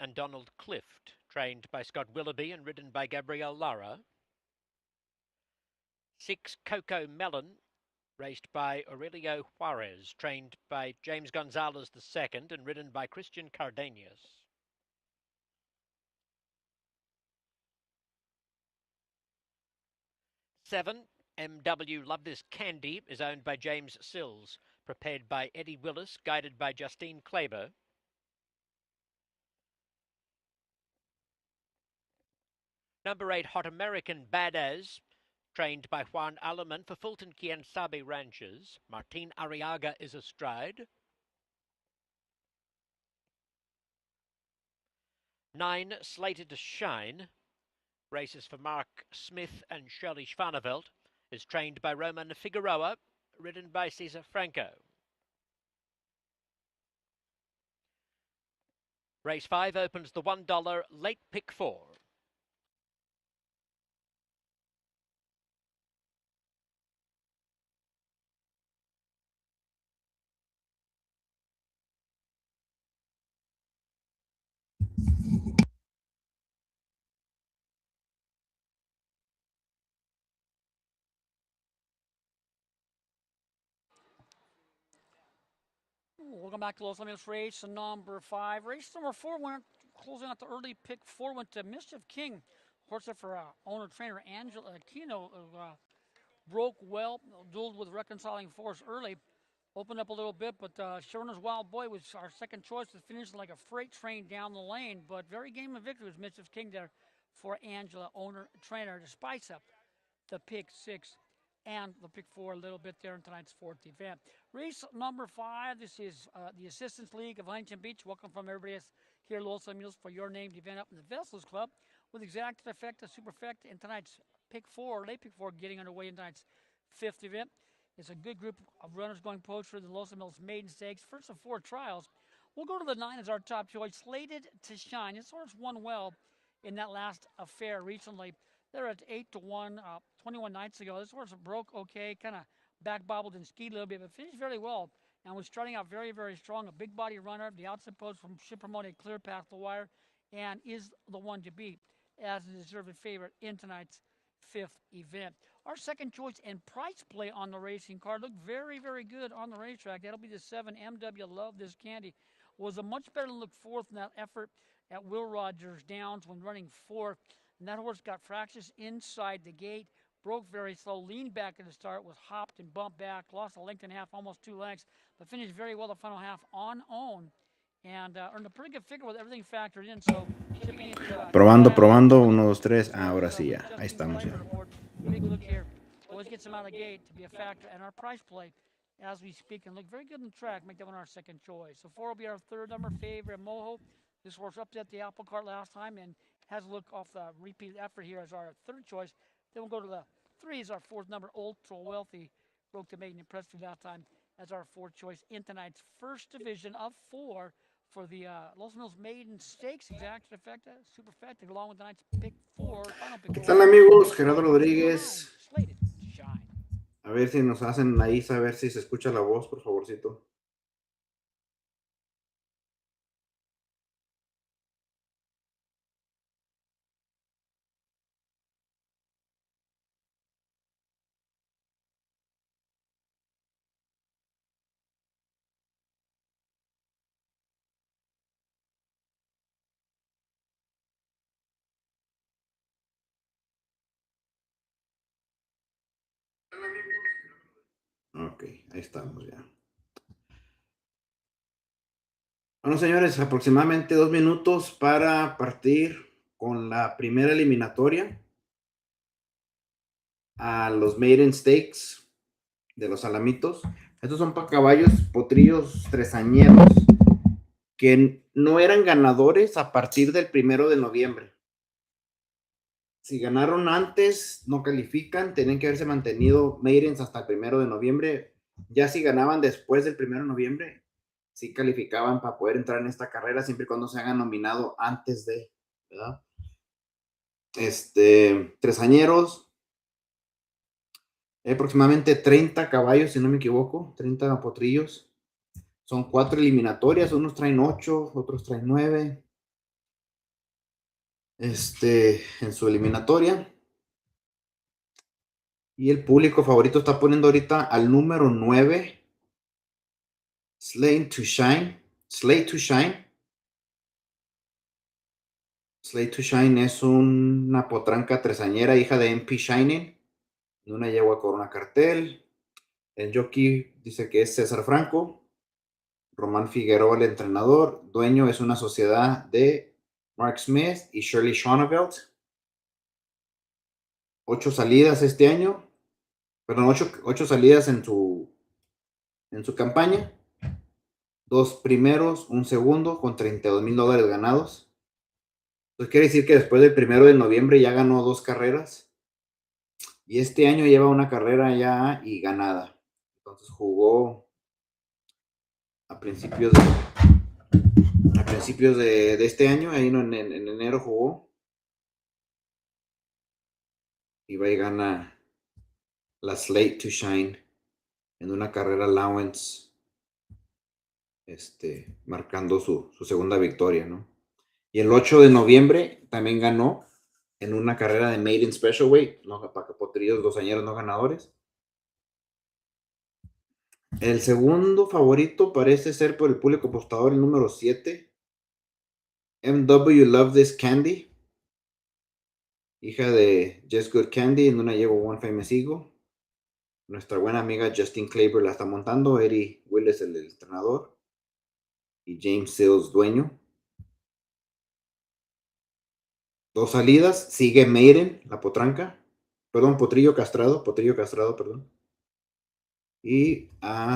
and Donald Clift, trained by Scott Willoughby and ridden by Gabrielle Lara. 6, Coco Melon, raced by Aurelio Juarez, trained by James Gonzalez II and ridden by Christian Cardenas. 7, MW Love This Candy is owned by James Sills, prepared by Eddie Willis, guided by Justine Kleber. 8, Hot American Badass, trained by Juan Aleman for Fulton Quien Sabe Ranches. Martin Arriaga is astride. 9, Slated to Shine, races for Mark Smith and Shirley Schvaneveld, is trained by Roman Figueroa, ridden by Cesar Franco. Race 5 opens the $1 late pick 4. Welcome back to Los Angeles race number 5. Race number 4 went closing out the early pick 4 went to Mischief King. Horse there for owner trainer Angela Aquino. Broke well, dueled with Reconciling Force early. Opened up a little bit, but Sherman's Wild Boy was our second choice to finish like a freight train down the lane. But very game of victory was Mischief King there for Angela, owner trainer, to spice up the pick 6 and the pick 4 a little bit there in tonight's 4th event. Race number 5, this is the Assistance League of Huntington Beach. Welcome from everybody else here at Los Angeles for your named event up in the Vessels Club with Exact Effect, Superfect, and tonight's pick 4, late pick 4, getting underway in tonight's 5th event. It's a good group of runners going post for the Los Angeles Maiden Stakes. First of 4 trials. We'll go to the 9 as our top choice, Slated to Shine. This horse won well in that last affair recently. They're at 8-1, 21 nights ago. This horse broke okay, kind of back bobbled and skied a little bit, but finished very well and was starting out very, very strong. A big body runner. The outside post from should promote a clear path to the wire and is the one to beat as a deserved favorite in tonight's 5th event. Our second choice and price play on the racing card looked very, very good on the racetrack. That'll be the 7, MW Love This Candy. Was a much better look 4th in that effort at Will Rogers Downs when running 4th. And that horse got fractious inside the gate, broke very slow, leaned back at the start, was hopped and bumped back, lost a length and a half, almost 2 lengths, but finished very well the final half on own. And earned a pretty good figure with everything factored in. So shipping into Probando, 1, 2, 3. Ahora sí ya. Ahí estamos ya. Big look here. Always gets him out of the gate to be a factor. And our price play, as we speak, and look very good on the track, make that one our second choice. So 4 will be our third number, Favorite Moho. This horse upset the apple cart last time and has a look off the repeat effort here as our third choice. Then we'll go to the 3 is our 4th number, Ultra Wealthy. Broke the maiden impressive that time as our 4th choice in tonight's first division of 4 for the Los Angeles Maiden Stakes. Exact Effect, Superfecta, along with tonight's pick 4. Final pick ¿Qué 4. tal, amigos? Gerardo Rodríguez. A ver si nos hacen ahí saber si se escucha la voz, por favorcito. Ok, ahí estamos ya. Bueno, señores, aproximadamente 2 minutos para partir con la primera eliminatoria a los Maiden Stakes de los Alamitos. Estos son para caballos potrillos tresañeros que no eran ganadores a partir del 1 de noviembre. Si ganaron antes, no califican, tienen que haberse mantenido maidens hasta el 1 de noviembre. Ya si ganaban después del 1 de noviembre, sí calificaban para poder entrar en esta carrera, siempre y cuando se hayan nominado antes de, ¿verdad? Tresañeros, aproximadamente 30 caballos, si no me equivoco, 30 potrillos. Son 4 eliminatorias, unos traen 8, otros traen 9. en su eliminatoria. Y el público favorito está poniendo ahorita al número 9, Slate to Shine. Slate to Shine. Slate to Shine es una potranca tresañera, hija de MP Shining, de una yegua Corona Cartel. El jockey dice que es César Franco. Román Figueroa, el entrenador. Dueño es una sociedad de Mark Smith y Shirley Schoneveld. 8 salidas este año. Perdón, 8 salidas en su campaña. 2 primeros, un segundo, con $32,000 ganados. Entonces quiere decir que después del 1 de noviembre ya ganó 2 carreras. Y este año lleva una carrera ya y ganada. Entonces jugó a principios de este año, ahí en enero jugó. Y va y gana la Slate to Shine en una carrera allowance, marcando su segunda victoria, ¿no? Y el 8 de noviembre también ganó en una carrera de Maiden Special Weight, ¿no? Para potrillos 2 añeros no ganadores. El segundo favorito parece ser por el público apostador, el número 7, MW Love This Candy, hija de Just Good Candy, en una llevo One Famous Eagle. Nuestra buena amiga Justin Klaber la está montando, Eddie Willis el entrenador y James Sills dueño. 2 salidas, sigue Maiden, la potranca, potrillo castrado, perdón. Y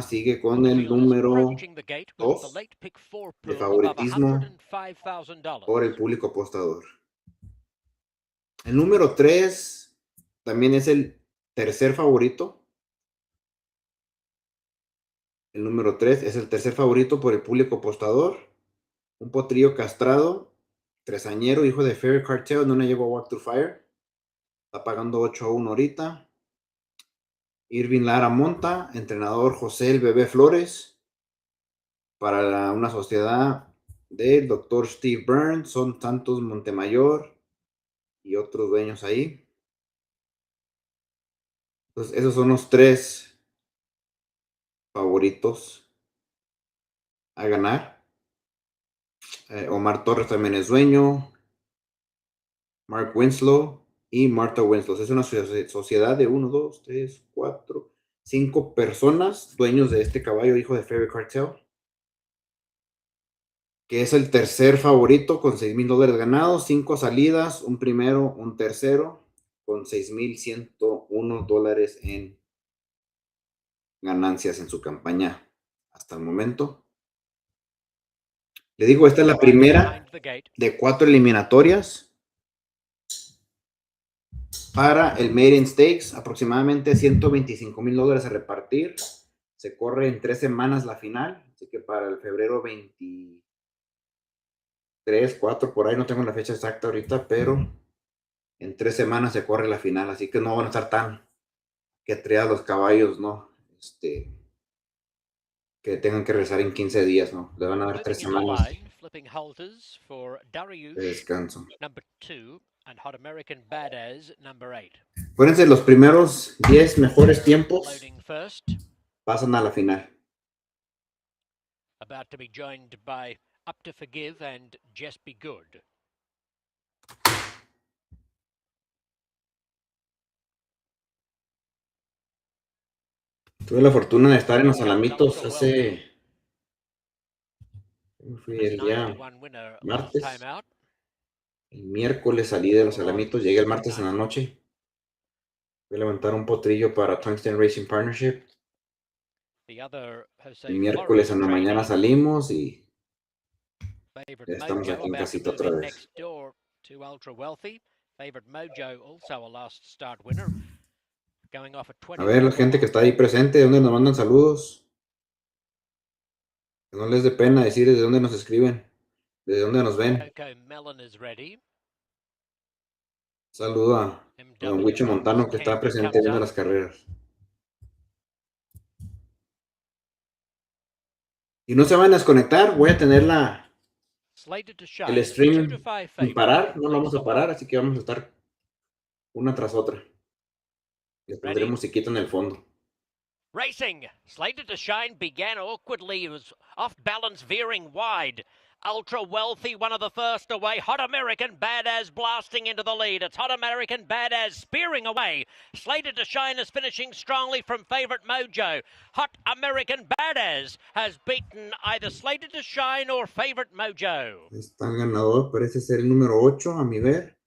sigue con el número 2 de favoritismo por el público apostador. El número 3 también es el tercer favorito. El número 3 es el tercer favorito por el público apostador. Un potrillo castrado, tresañero, hijo de Fairy Cartel, no le llevó Walk to Fire. Está pagando 8-1 ahorita. Irving Lara monta, entrenador José el Bebé Flores, para una sociedad del doctor Steve Burns, son Santos Montemayor y otros dueños ahí. Entonces, esos son los 3 favoritos a ganar. Omar Torres también es dueño, Mark Winslow y Martha Winslow. Es una sociedad de 1, 2, 3, 4, 5 personas dueños de este caballo, hijo de Fairy Cartel, que es el tercer favorito con $6,000 ganados, 5 salidas, un primero, un tercero, con $6,101 en ganancias en su campaña hasta el momento. Le digo, esta es la primera de 4 eliminatorias para el Maiden Stakes, aproximadamente $125,000 a repartir. Se corre en 3 semanas la final, así que para el febrero 23, 4, por ahí, no tengo la fecha exacta ahorita, pero en 3 semanas se corre la final, así que no van a estar tan que atreados los caballos, ¿no? Que tengan que regresar en 15 días, ¿no? Le van a dar 3 semanas de descanso. Acuérdense, los primeros 10 mejores tiempos pasan a la final. About to be joined by Up to Forgive and Just Be Good. Tuve la fortuna de estar en los Alamitos hace... Fui el día martes. El miércoles salí de los Alamitos, llegué el martes en la noche. Fui a levantar un potrillo para Tungsten Racing Partnership. El miércoles en la mañana salimos y ya estamos aquí en casita otra vez. A ver, la gente que está ahí presente, ¿de dónde nos mandan saludos? Que no les dé pena decir desde dónde nos escriben, desde dónde nos ven. Saludo a don Wicho Montano, que está presente en una de las carreras. Y no se van a desconectar, voy a tener Slated to el shine. 2 stream to 5 sin favourite. parar, no lo vamos a parar, así que vamos a estar una tras otra. Les pondré Ready. musiquita en el fondo. Racing. Slated to shine began awkwardly. It was off balance, veering wide. Ultra Wealthy, one of the first away. Hot American Badass blasting into the lead. It's Hot American Badass spearing away. Slated to Shine is finishing strongly from favourite Mojo. Hot American Badass has beaten either Slated to Shine or favourite Mojo. Está el ganador, parece ser el número 8 a mi ver.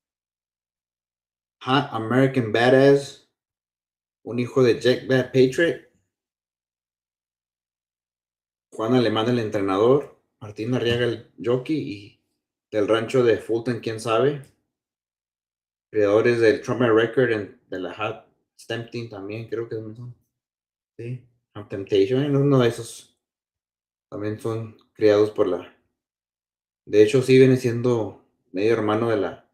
Hot American Badass, un hijo de Jack Bad Patriot. Juan Alemán el entrenador, Martín Arriaga el jockey y del rancho de Fulton, quién sabe. Creadores del Trauma Record de la Hot Tempting también, creo que son. Sí, Hot Temptation, uno de esos también son creados por la. De hecho, sí viene siendo medio hermano de la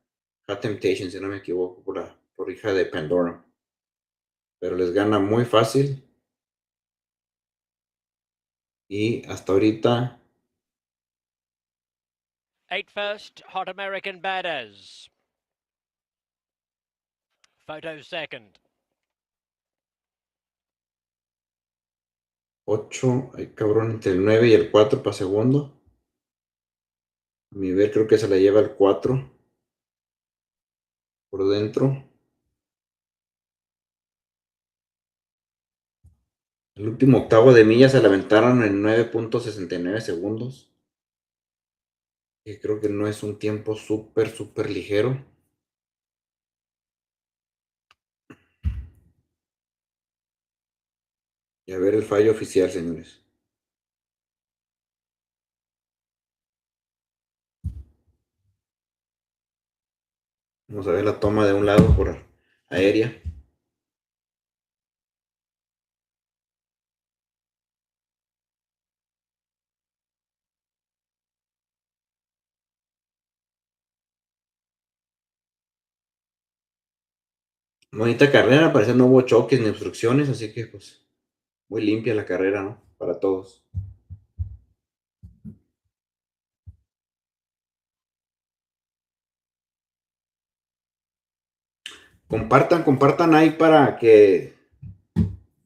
Hot Temptation, si no me equivoco, por hija de Pandora. Pero les gana muy fácil. Y hasta ahorita. 8 first, Hot American Badass. Photo second. 8, ay cabrón, entre el 9 y el 4 para segundo. A mi ver, creo que se la lleva el 4 por dentro. El último octavo de milla se la aventaron en 9.69 segundos. Que creo que no es un tiempo súper ligero. Y a ver el fallo oficial, señores. Vamos a ver la toma de un lado por aérea. Bonita carrera, parece que no hubo choques ni obstrucciones, así que pues muy limpia la carrera, ¿no? Para todos. Compartan ahí para que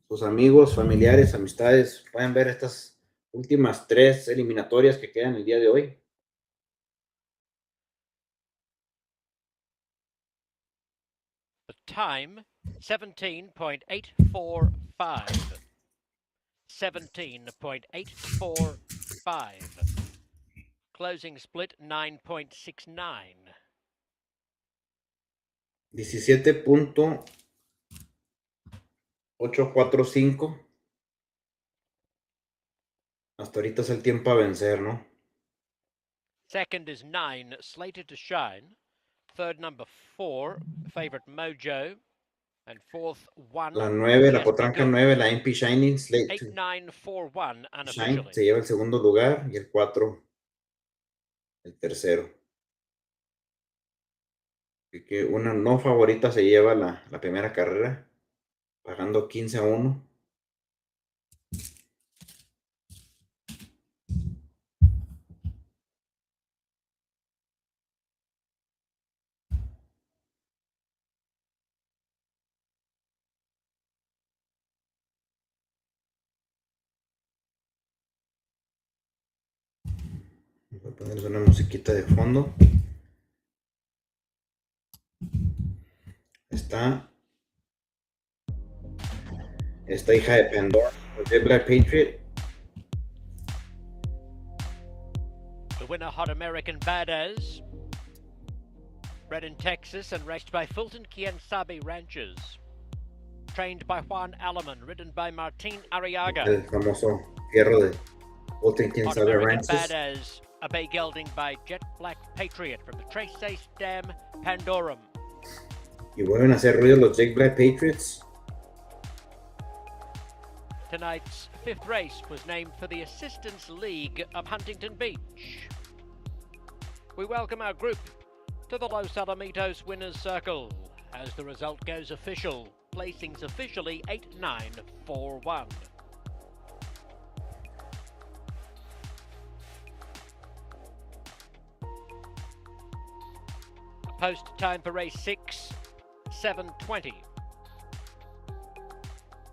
sus amigos, familiares, amistades puedan ver estas últimas 3 eliminatorias que quedan el día de hoy. The time, 17.845. 17.845. Closing split, 9.69. 17.845. Hasta ahorita es el tiempo a vencer, ¿no? Second is 9, Slated to Shine. Third, number 4, Favourite Mojo. And fourth, 1. La 9, la Just Be potranca Good. 9, la MP Shining, Slate 8941 Shine, unofficially. se lleva el segundo lugar y el 4 el tercero. Así que una no favorita se lleva la primera carrera, pagando 15-1. Voy a ponerles una musiquita de fondo. Esta hija de Pandora, de Black Patriot. The winner, Hot American Badass. Bred in Texas and raced by Fulton Quiensabe Ranchers. Trained by Juan Alleman, ridden by Martin Arriaga. El famoso fierro de Fulton Hot Quiensabe American Ranchers. Badass, a bay gelding by Jet Black Patriot from the Trace Dam Pandorum. Y vuelven a hacer ruido los Jake Black Patriots. Tonight's 5th race was named for the Assistance League of Huntington Beach. We welcome our group to the Los Alamitos Winners Circle as the result goes official. Placings officially 8941. Post time for race 6, 7:20.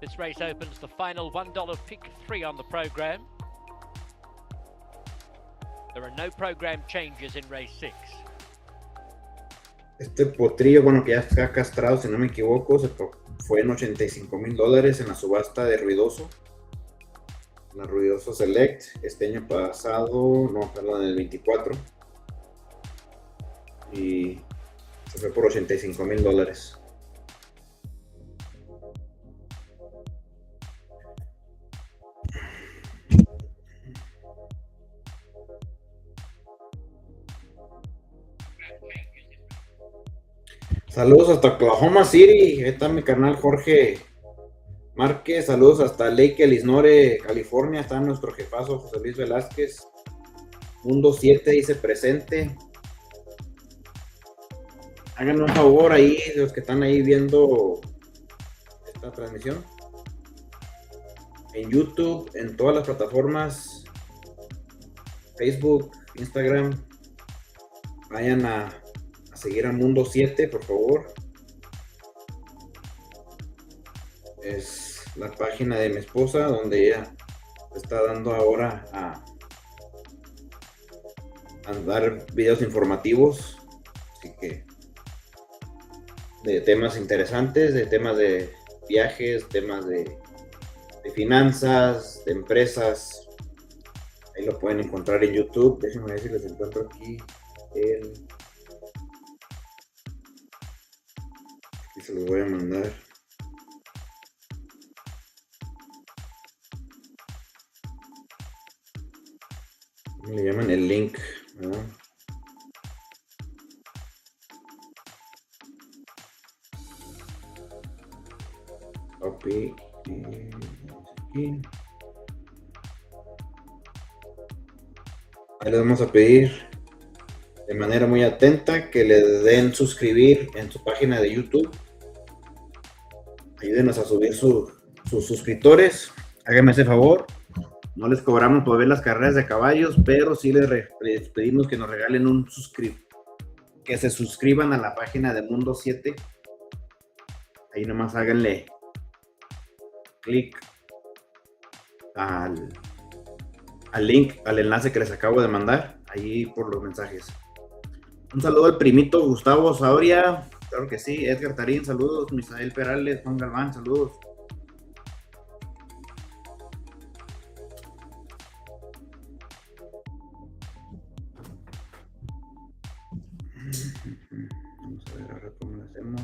This race opens the final $1 pick 3 on the program. There are no program changes in race 6. Este potrillo, bueno, que ya está castrado, si no me equivoco, fue en $85,000 en la subasta de Ruidoso. La Ruidoso Select, este año pasado, no, perdón, en el 24. Y se fue por $85,000. Saludos hasta Oklahoma City. Ahí está mi carnal Jorge Márquez. Saludos hasta Lake Elsinore, California. Está nuestro jefazo José Luis Velázquez. Mundo 7 dice presente. Háganme un favor ahí, los que están ahí viendo esta transmisión. En YouTube, en todas las plataformas, Facebook, Instagram, vayan a seguir a Mundo 7, por favor. Es la página de mi esposa donde ella está dando ahora a dar videos informativos, así que de temas interesantes, de temas de viajes, temas de finanzas, de empresas. Ahí lo pueden encontrar en YouTube. Déjenme ver si les encuentro aquí aquí se los voy a mandar. ¿Cómo le llaman? El link, ¿verdad? Copy. Aquí. Ahí les vamos a pedir de manera muy atenta que le den suscribir en su página de YouTube. Ayúdenos a subir sus suscriptores. Háganme ese favor. No les cobramos por ver las carreras de caballos, pero sí les pedimos que nos regalen que se suscriban a la página de Mundo 7. Ahí nomás háganle clic al link, al enlace que les acabo de mandar, ahí por los mensajes. Un saludo al primito Gustavo Sauria, claro que sí, Edgar Tarín, saludos, Misael Perales, Juan Galván, saludos. Vamos a ver ahora cómo lo hacemos.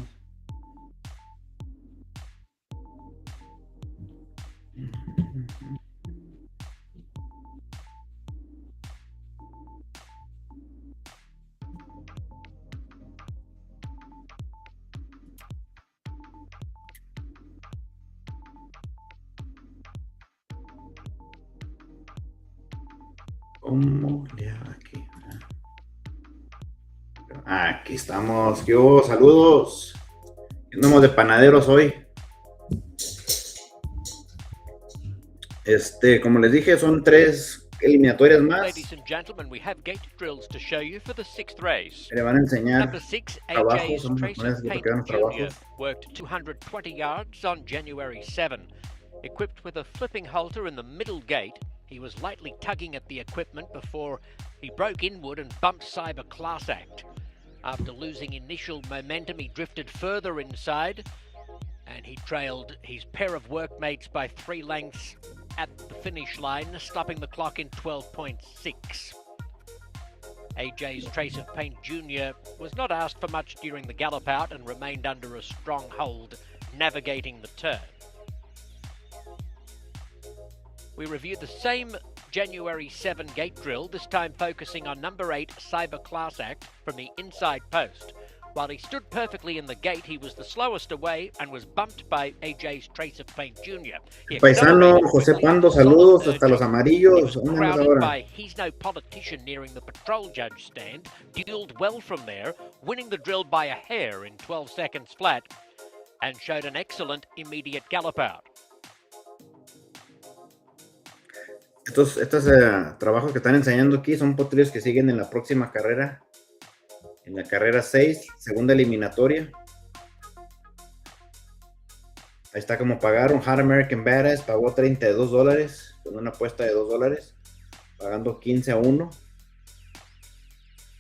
¿Cómo le hago aquí? Aquí estamos. Yo, saludos. Andamos de panaderos hoy. Como les dije, son 3 eliminatorias más. Ladies and gentlemen, we have gate drills to show you for the 6th race. Le van a enseñar Number 6, trabajos. AJ's Vamos a Trace poner of así para Paint que vean los Jr. trabajos. worked 220 yards on January 7. Equipped with a flipping halter in the middle gate, he was lightly tugging at the equipment before he broke inward and bumped Cyber Class Act. After losing initial momentum, he drifted further inside and he trailed his pair of workmates by 3 lengths at the finish line, stopping the clock in 12.6. AJ's Trace of Paint Jr. was not asked for much during the gallop out and remained under a strong hold, navigating the turn. We reviewed the same January 7 gate drill, this time focusing on number 8 Cyber Class Act from the inside post. While he stood perfectly in the gate, he was the slowest away and was bumped by AJ's Trace of Paint Jr. Paisano, José Pando, saludos hasta los amarillos. He was crowded by He's No Politician nearing the patrol judge stand, dueled well from there, winning the drill by a hair in 12 seconds flat, and showed an excellent immediate gallop out. Estos trabajos que están enseñando aquí son potrillos que siguen en la próxima carrera, En la carrera 6, segunda eliminatoria. Ahí está como pagaron. Hot American Badass pagó $32 con una apuesta de $2, pagando 15-1.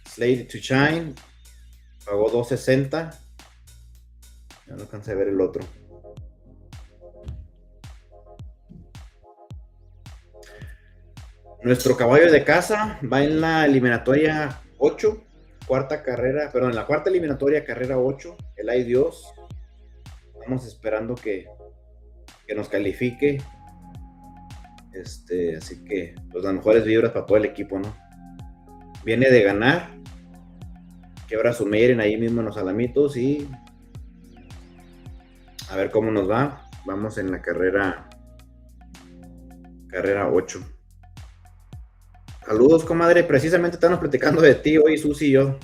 Slade to Shine pagó $2.60. Ya no alcancé a ver el otro. Nuestro caballo de casa va en la eliminatoria 8, en la cuarta eliminatoria, carrera 8, el ay Dios. Estamos esperando que nos califique. Así que, pues las mejores vibras para todo el equipo, ¿no? Viene de ganar, quebra su Meiren ahí mismo en los Alamitos y a ver cómo nos va. Vamos en la carrera 8. Saludos, comadre. Precisamente estamos platicando de ti hoy, Susi y yo.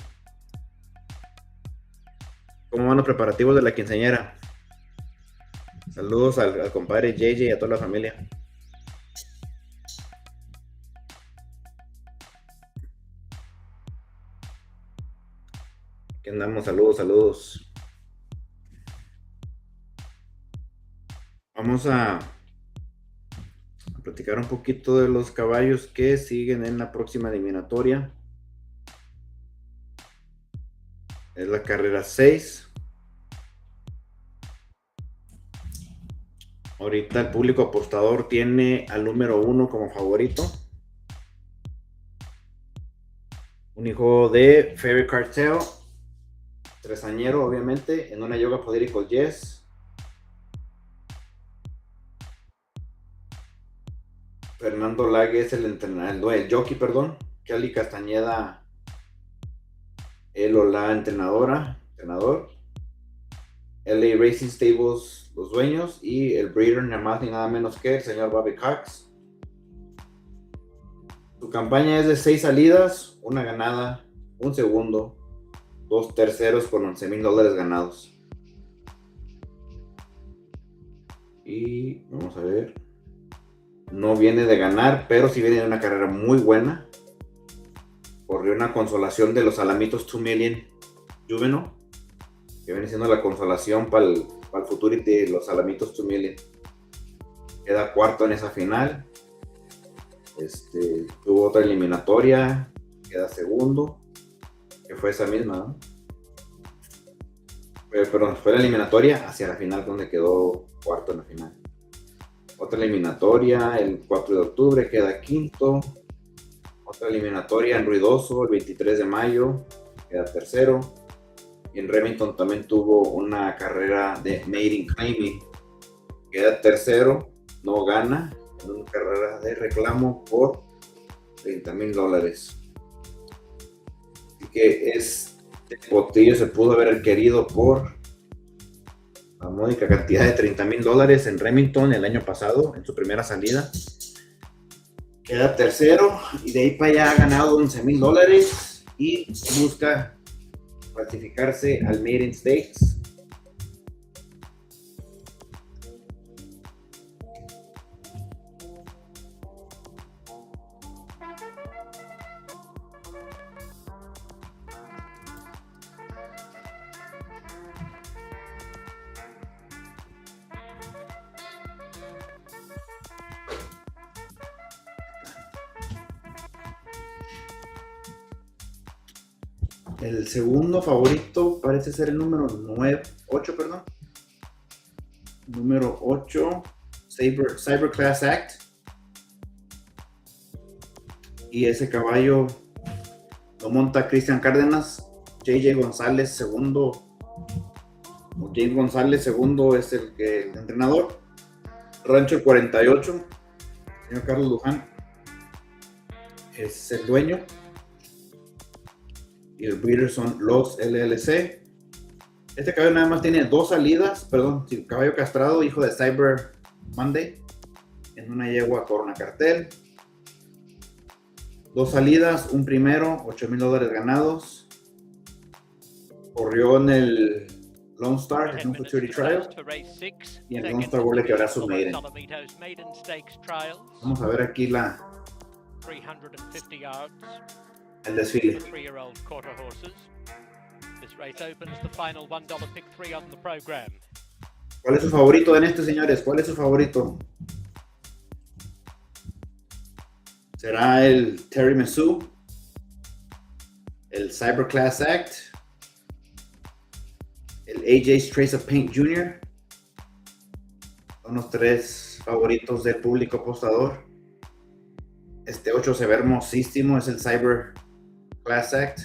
¿Cómo van los preparativos de la quinceañera? Saludos al compadre JJ y a toda la familia. Aquí andamos, saludos. Vamos a platicar un poquito de los caballos que siguen en la próxima eliminatoria. Es la carrera 6. Ahorita el público apostador tiene al número 1 como favorito. Un hijo de Fairy Cartel, tresañero obviamente, en una yoga Political Yes. Fernando Lague es el entrenador, el jockey, perdón. Kelly Castañeda, él o la entrenador. LA Racing Stables, los dueños. Y el breeder, nada más ni nada menos que el señor Bobby Cox. Su campaña es de 6 salidas, una ganada, un segundo, 2 terceros con $11,000 ganados. Y vamos a ver. No viene de ganar, pero sí viene de una carrera muy buena. Corrió una consolación de los Alamitos 2 Million Juvenile, que viene siendo la consolación para el Futurity de los Alamitos 2 Million. Queda cuarto en esa final. Tuvo otra eliminatoria, queda segundo, que fue esa misma, ¿no? Perdón, fue la eliminatoria hacia la final donde quedó cuarto en la final. Otra eliminatoria el 4 de octubre, queda quinto. Otra eliminatoria en Ruidoso el 23 de mayo, queda tercero. Y en Remington también tuvo una carrera de Maiden Claiming, queda tercero, no gana, en una carrera de reclamo por $30,000. Así que este potrillo se pudo haber adquirido por la módica cantidad de $30,000 en Remington el año pasado, en su primera salida. Queda tercero y de ahí para allá ha ganado $11,000 y busca clasificarse al Maiden Stakes. El segundo favorito parece ser el número 8, perdón. Número 8, Cyber Class Act. Y ese caballo lo monta Cristian Cárdenas. JJ González, segundo. James González, segundo, es el entrenador. Rancho 48. Señor Carlos Luján es el dueño. Y el breeder son los LLC. Este caballo nada más tiene 2 salidas, perdón, caballo castrado, hijo de Cyber Monday, en una yegua Corona Cartel. 2 salidas, un primero, $8,000 ganados. Corrió en el Lone Star, en un Futurity Trial. Y en el Lone Star vuelve a quebrar su Maiden. Vamos a ver aquí el desfile. Race opens the final $1 pick 3 on the program. ¿Cuál es su favorito en este, señores? ¿Cuál es su favorito? ¿Será el Terry Massue? ¿El Cyber Class Act? ¿El AJ Trace of Paint Jr.? Son los 3 favoritos del público apostador. Este 8 se ve hermosísimo, es el Cyber Class Act.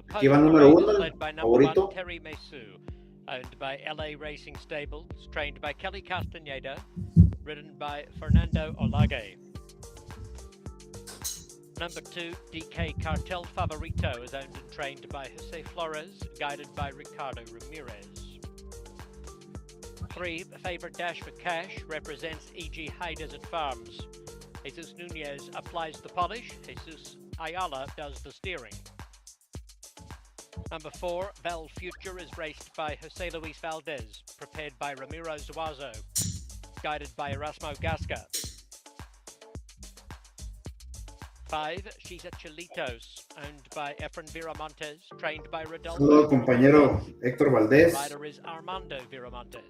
Aquí va el número 1, favorito. Terry Massue, owned by LA Racing Stables, trained by Kelly Castaneda, ridden by Fernando Olage. Number 2, DK Cartel Favorito, is owned and trained by Jose Flores, guided by Ricardo Ramirez. 3, Favorite Dash for Cash, represents E.G. High Desert Farms. Jesus Nunez applies the polish, Jesus Ayala does the steering. Number 4, Val Future, is raced by Jose Luis Valdez, prepared by Ramiro Zuazo, guided by Erasmo Gasca. 5, She's a Chilitos, owned by Efren Viramontes, trained by Rodolfo. Saludos, compañero Héctor Valdés. Rider is Armando Viramontes.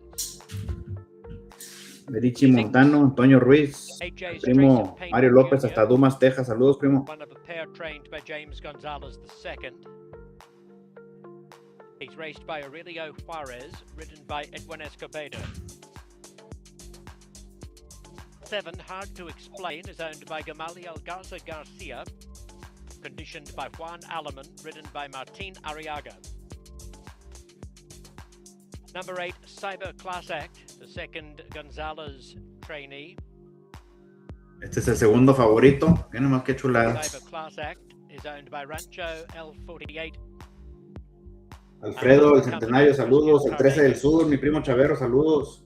Merichi Montano, Antonio Ruiz, primo Mario López hasta Dumas, Texas. Saludos, primo. One of a pair trained by James Gonzalez II. He's raced by Aurelio Juarez, ridden by Edwin Escobedo. 7, Hard to Explain, is owned by Gamaliel Garza Garcia, conditioned by Juan Alaman, ridden by Martin Arriaga. Number 8, Cyber Class Act, the second Gonzalez trainee. Este es el segundo favorito. Qué nomás, qué chulada. Cyber Class Act is owned by Rancho L48. Alfredo, el centenario, saludos. El 13 del Sur, mi primo Chavero, saludos.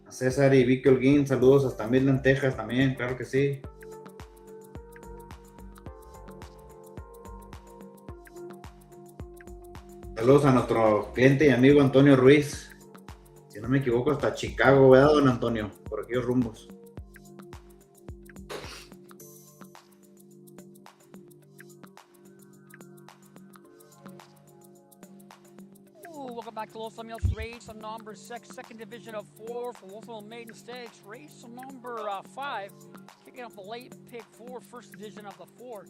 A César y Vicky Holguín, saludos hasta Midland, Texas también, claro que sí. Saludos a nuestro cliente y amigo Antonio Ruiz. Si no me equivoco, hasta Chicago, ¿verdad, don Antonio? Por aquellos rumbos. Welcome back to Los Amigos race on number 6, second division of 4 for Los Maiden Stakes. Race on number 5, kicking off the late pick 4, first division of the 4.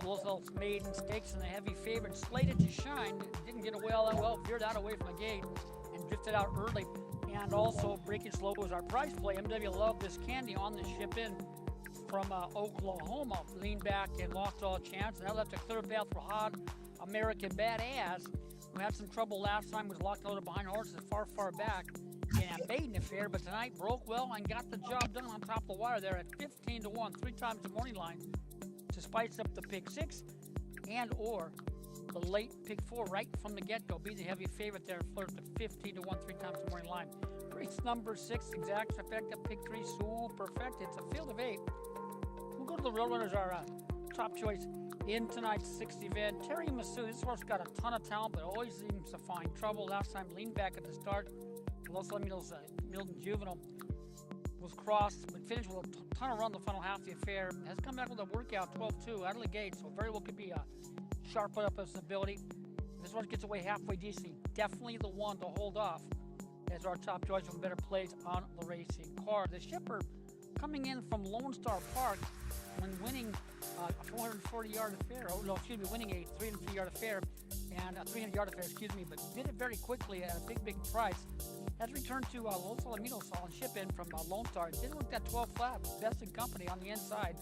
Los Maiden Stakes and the heavy favorite slated to shine. Didn't get away all that well, veered out away from the gate and drifted out early. And also breaking slow was our prize play. MW Love This Candy on the ship in from Oklahoma. Leaned back and lost all chance. And that left a clear path for Hot American Badass, who had some trouble last time, was locked out behind horses far back in a maiden affair, but tonight broke well and got the job done on top of the wire there at 15-1, 3 times the morning line to spice up the pick 6 and or the late pick 4 right from the get-go. Be the heavy favorite there, flirt to 15-1, 3 times the morning line. Race number 6, exact effective pick 3, super perfect. It's a field of 8. We'll go to the real runners, our top choice in tonight's 6th event. Terry Massue, this horse got a ton of talent, but always seems to find trouble. Last time leaned back at the start. Los Alamitos Milton Juvenile was crossed, but finished with a ton of run the final half of the affair. Has come back with a workout 12-2 out of the gate, so very well could be a sharp put up his ability. If this horse gets away halfway decently, definitely the one to hold off as our top choice from better plays on the racing card. The shipper coming in from Lone Star Park when winning a 440-yard affair, winning a 303-yard affair and a 300-yard affair, but did it very quickly at a big price. Has returned to Los Alamitos on ship in from Lone Star. Didn't look that 12 flat, best in company on the inside,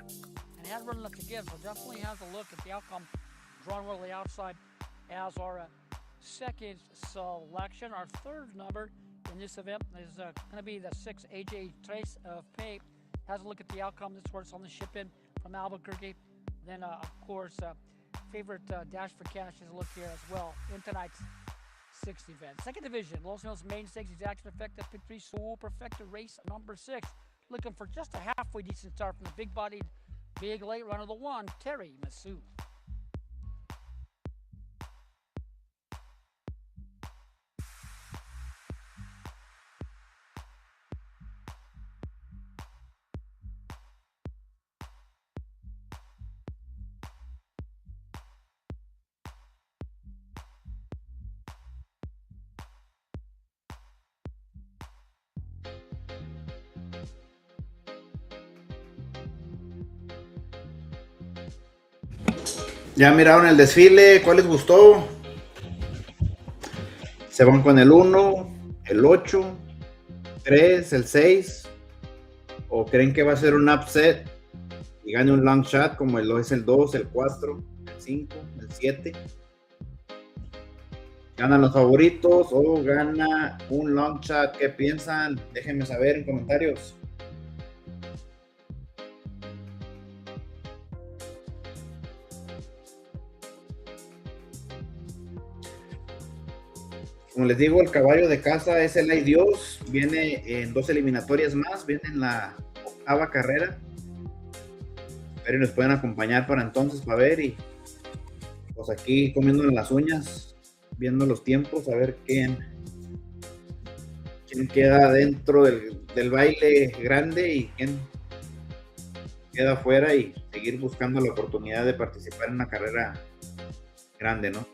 and had run enough to give, so definitely has a look at the outcome, drawn well to the outside as our second selection. Our third number in this event is going to be the 6 AJ Trace of Pay. Has a look at the outcome. This horse on the ship in from Albuquerque. Then, of course, favorite Dash for Cash is a look here as well in tonight's 6th event. Second division, Los Angeles Main Stakes, exact effective pick 3, super perfected race number 6. Looking for just a halfway decent start from the big-bodied, big late runner, the 1, Terry Massue. ¿Ya miraron el desfile? ¿Cuál les gustó? ¿Se van con el 1, el 8, 3, el 6? ¿O creen que va a ser un upset y gane un long shot como lo es el 2, el 4, el 5, el 7? ¿Ganan los favoritos o gana un long shot? ¿Qué piensan? Déjenme saber en comentarios. Como les digo, el caballo de casa es el Ay Dios. Viene en 2 eliminatorias más. Viene en la 8ª carrera. Espero y nos pueden acompañar para entonces para ver. Y pues aquí comiendo en las uñas, viendo los tiempos, a ver quién queda dentro del baile grande y quién queda afuera, y seguir buscando la oportunidad de participar en una carrera grande, ¿no?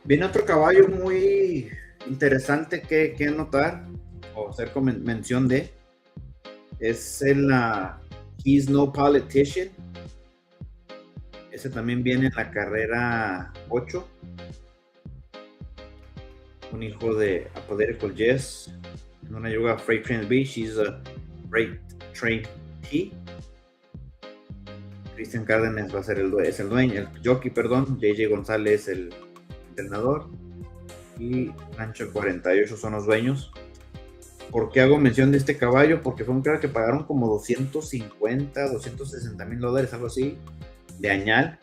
Viene otro caballo muy interesante que notar o hacer mención de. Es el He's No Politician. Ese también viene en la carrera 8. Un hijo de a Political Yes. En una yoga Freight Train B. She's a Freight Train T. Cristian Cárdenas va a ser el jockey, perdón. JJ González el entrenador, y Rancho 48 son los dueños. ¿Por qué hago mención de este caballo? Porque fue un caballo que pagaron como 250, 260 mil dólares, algo así, de añal.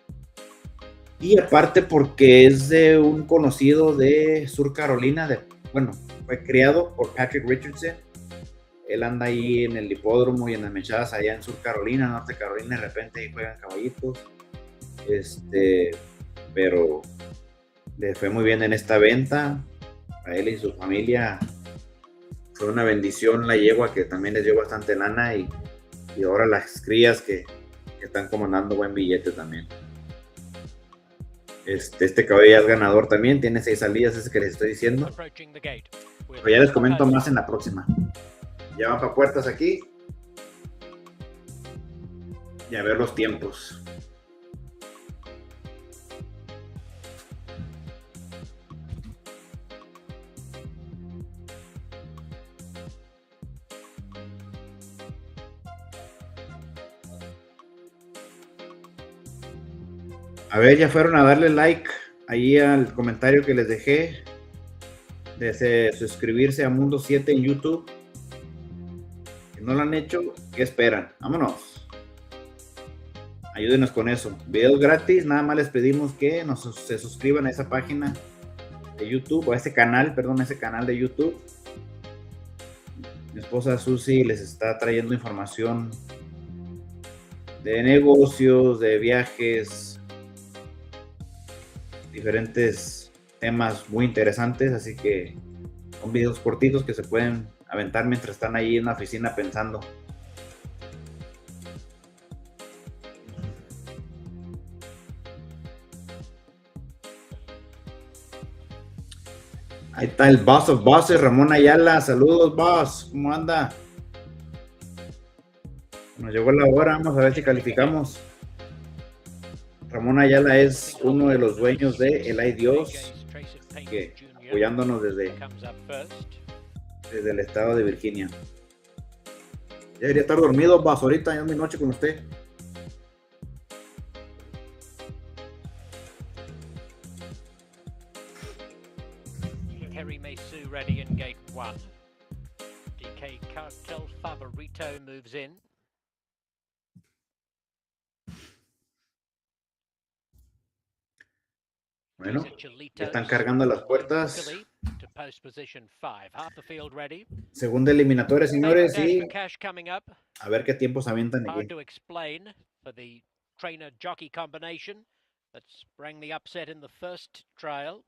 Y aparte porque es de un conocido de Sur Carolina, fue criado por Patrick Richardson. Él anda ahí en el hipódromo y en las mechadas allá en Sur Carolina, Norte Carolina, de repente ahí juegan caballitos. Pero le fue muy bien en esta venta. A él y su familia fue una bendición la yegua, que también les dio bastante lana, y ahora las crías que están comandando buen billete también. Este caballo ya es ganador también, tiene 6 salidas, ese que les estoy diciendo. Pero ya les comento más en la próxima. Ya van para puertas aquí y a ver los tiempos. A ver, ya fueron a darle like ahí al comentario que les dejé de suscribirse a Mundo 7 en YouTube. Si no lo han hecho, ¿qué esperan? Vámonos. Ayúdenos con eso. Videos gratis, nada más les pedimos que se suscriban a esa página de YouTube, o a ese canal de YouTube. Mi esposa Susi les está trayendo información de negocios, de viajes, diferentes temas muy interesantes, así que son videos cortitos que se pueden aventar mientras están ahí en la oficina pensando. Ahí está el Boss of Bosses, Ramón Ayala. Saludos, Boss, ¿cómo anda? Nos llegó la hora, vamos a ver si calificamos. Ramón Ayala es uno de los dueños de El Ay Dios, que apoyándonos desde el estado de Virginia. Ya debería estar dormido, vas, ahorita ya es mi noche con usted. Terry Mesu ready in gate 1. DK Cartel Favorito moves in. Bueno, ya están cargando las puertas. To post position 5. Half the field ready. Segunda eliminatoria, señores, Dash y for cash coming up. a ver qué tiempos avientan Hard aquí. to explain for the trainer-jockey combination that sprang the upset in the first trial.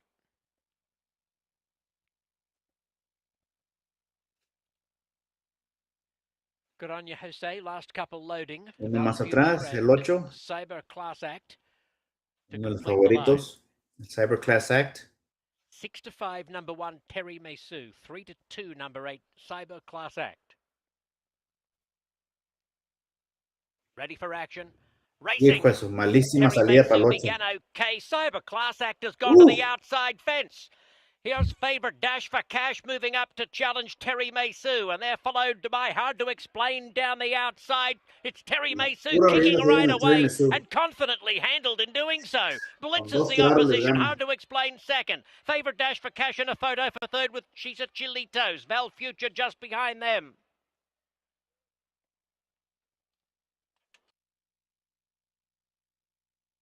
Good on you, Jose. Last couple loading. Uno más atrás, el 8. Cyber Class Act. Uno de los favoritos, el Cyber Class Act. 6-5, number 1, Terry Mesu. 3-2, number 8, Cyber Class Act. Ready for action. Racing. Hijo de su malísima Terry salida para el Mesu 8. began okay. Cyber Class Act has gone to the outside fence. Here's Favorite Dash for Cash moving up to challenge Terry Mesu, and they're followed by Hard to Explain down the outside. It's Terry Mesu kicking right away and confidently handled in doing so. Blitzes the opposition. Hard to Explain second. Favorite Dash for Cash in a photo for third with She's a Chilitos. Val Future just behind them.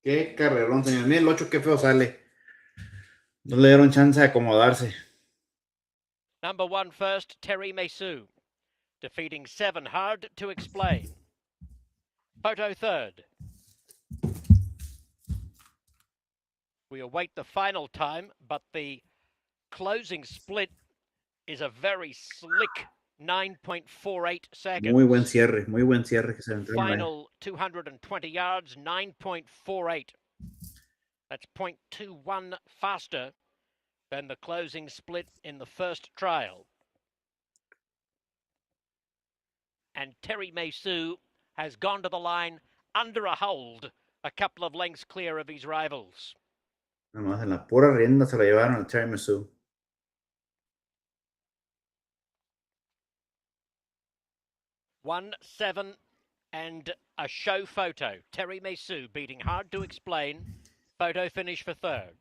Qué carrerón, señor. Miren el 8, qué feo sale. No le dieron chance de acomodarse. Number 1 first, Terry Mesu. Defeating 7, Hard to Explain. Photo third. We await the final time, but the closing split is a very slick 9.48 seconds. Muy buen cierre que se Final 220 yards, 9.48. That's 0.21 faster than the closing split in the first trial. And Terry Mesu has gone to the line under a hold, a couple of lengths clear of his rivals. Nomás en la pura rienda se la llevaron al Terry Mesu. 1-7 and a show photo. Terry Mesu beating Hard to Explain. Photo finish for third.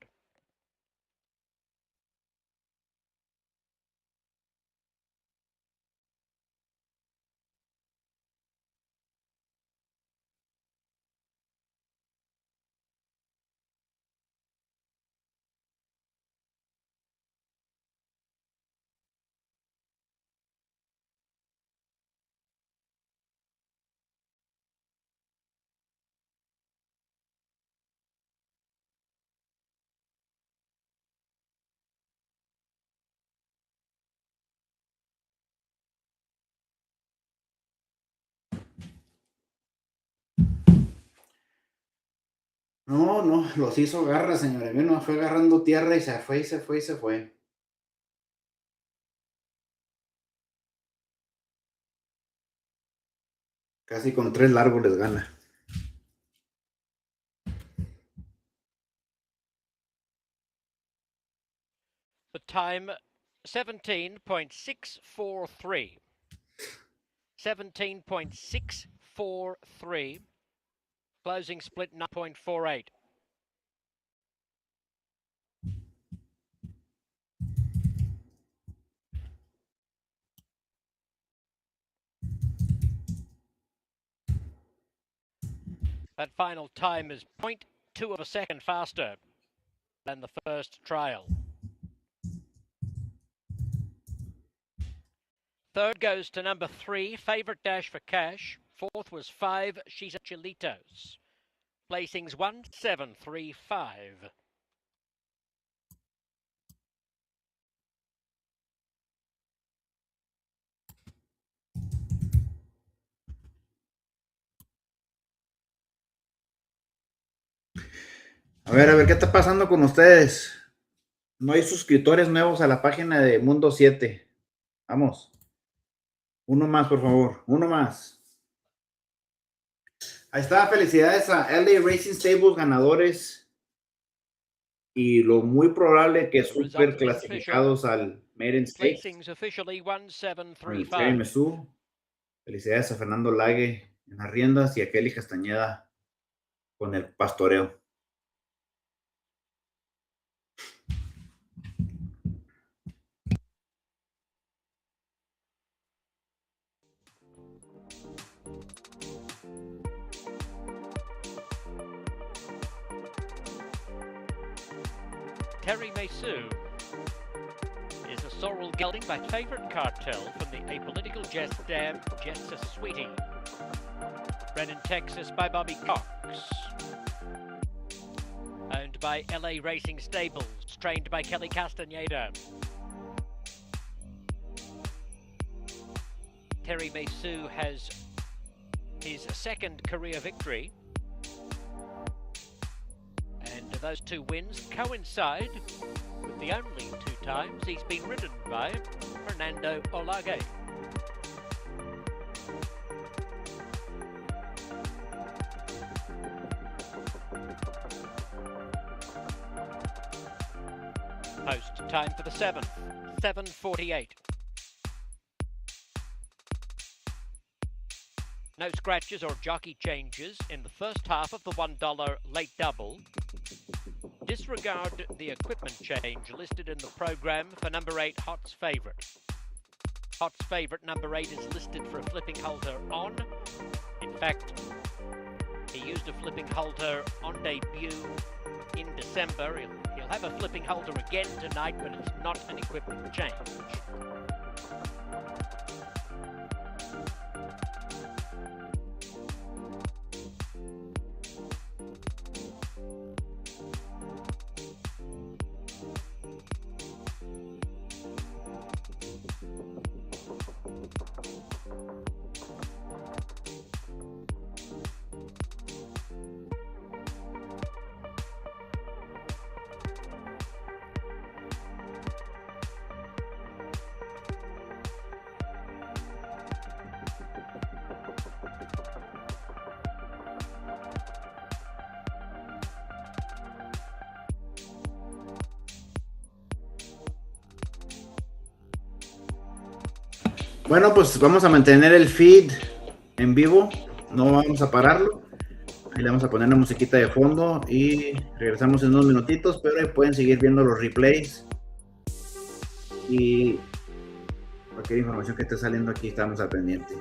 No, los hizo garra, señores. Vino, fue agarrando tierra y se fue. Casi con 3 largos les gana. The time 17.643. 17.643. Closing split 9.48. That final time is 0.2 of a second faster than the first trial. Third goes to number 3, Favorite Dash for Cash. Fourth was 5, She's a Chilitos. Placings 1, 7, 3, 5. A ver, ¿qué está pasando con ustedes? No hay suscriptores nuevos a la página de Mundo 7. Vamos. Uno más, por favor. Uno más. Ahí está. Felicidades a LA Racing Stables, ganadores. Y lo muy probable que super clasificados al Maiden Stakes. Placings officially 1, 7, 3, Terry 5. Mesu. Felicidades a Fernando Lague en las riendas y a Kelly Castañeda con el pastoreo. Terry Mesu is a sorrel gelding by favourite cartel from the apolitical Jess Dam, Jessa Sweetie. Bred in Texas by Bobby Cox. Owned by LA Racing Stables, trained by Kelly Castaneda. Terry Mesu has his second career victory. And those 2 wins coincide with the only 2 times he's been ridden by Fernando Olage. Post time for the 7th, 7:48. No scratches or jockey changes in the first half of the $1 late double. Disregard the equipment change listed in the program for number 8, Hot's Favourite. Hot's Favourite number 8 is listed for a flipping halter on. In fact, he used a flipping halter on debut in December. He'll have a flipping halter again tonight, but it's not an equipment change. Bueno, pues vamos a mantener el feed en vivo, no vamos a pararlo. Ahí le vamos a poner una musiquita de fondo y regresamos en unos minutitos, pero ahí pueden seguir viendo los replays y cualquier información que esté saliendo aquí estamos al pendiente.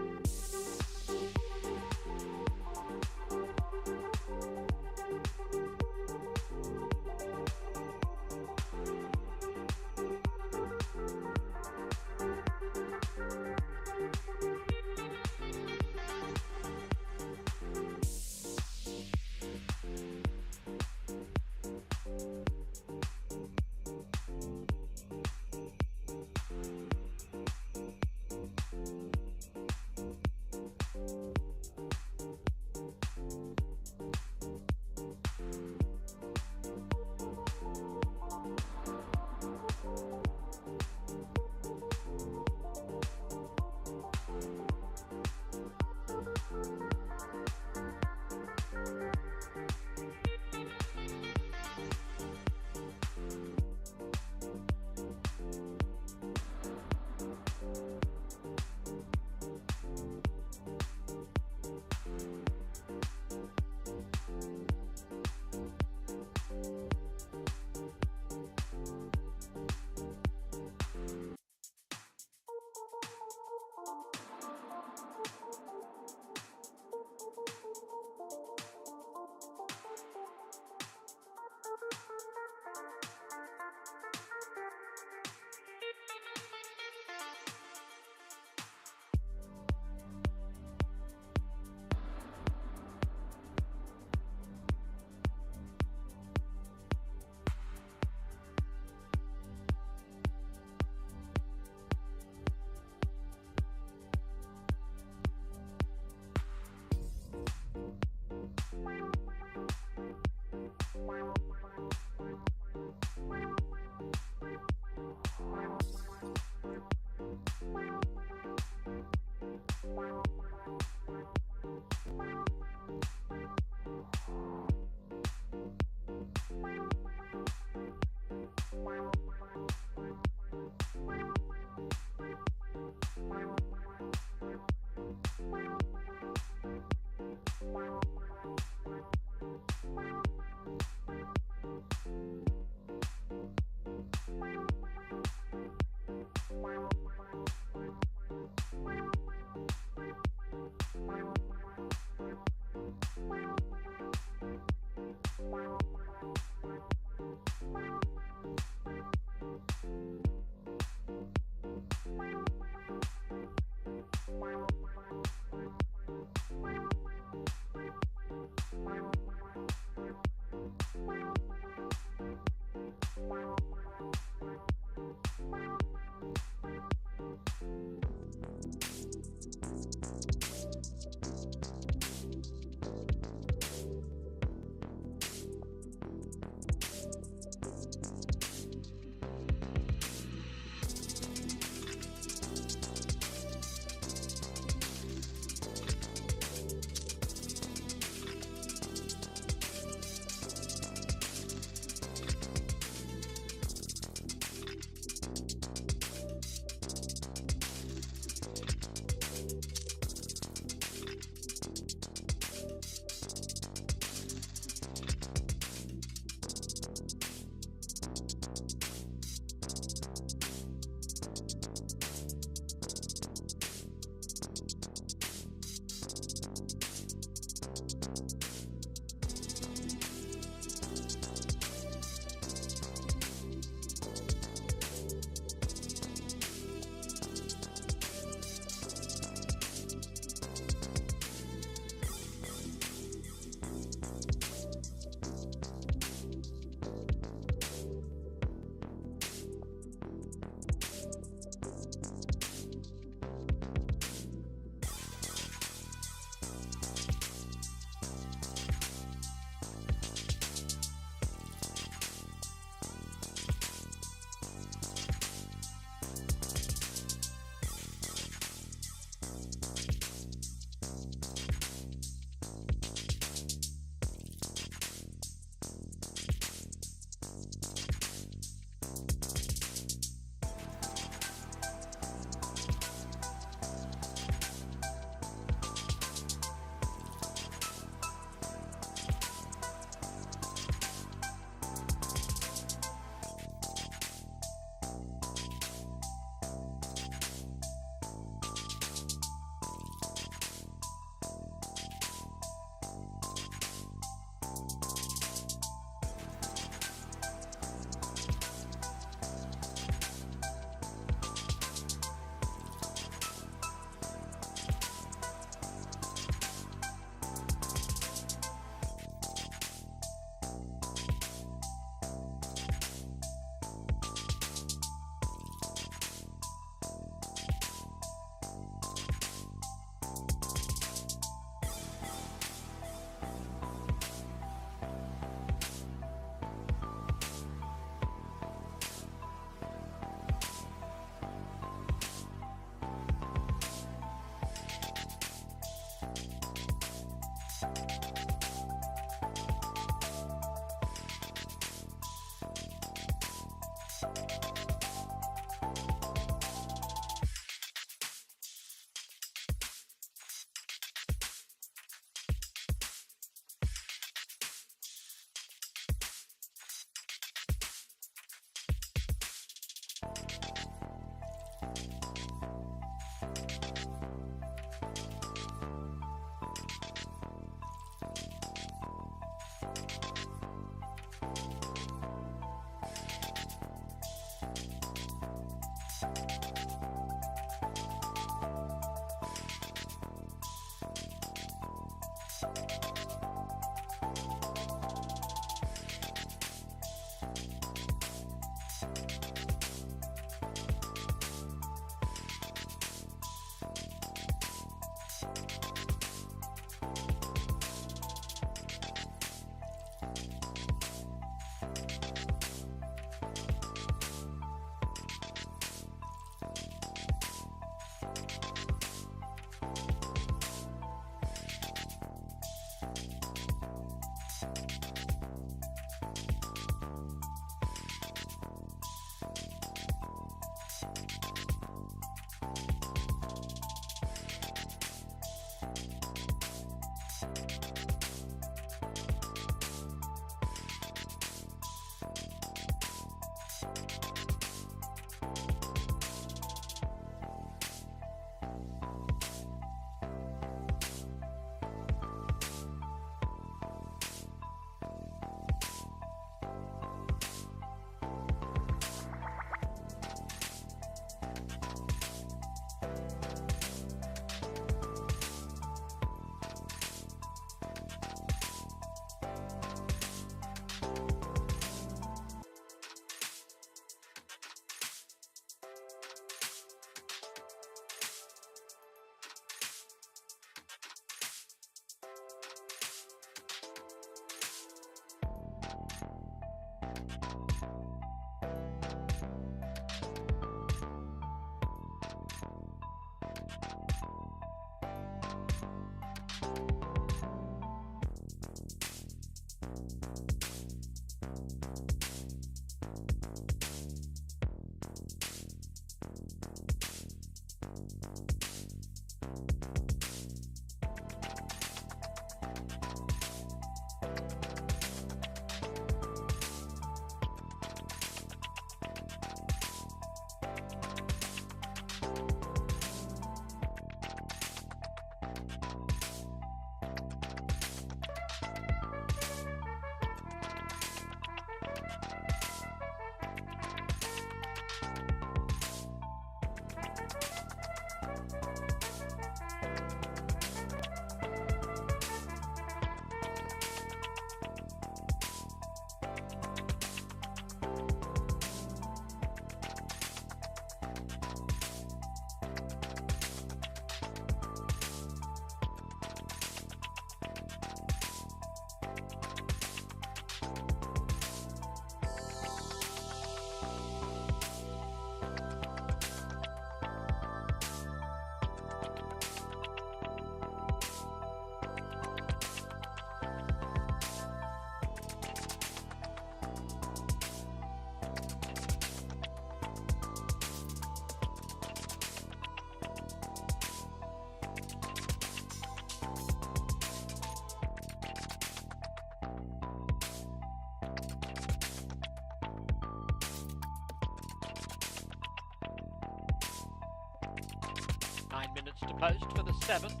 9 minutes to post for the 7th.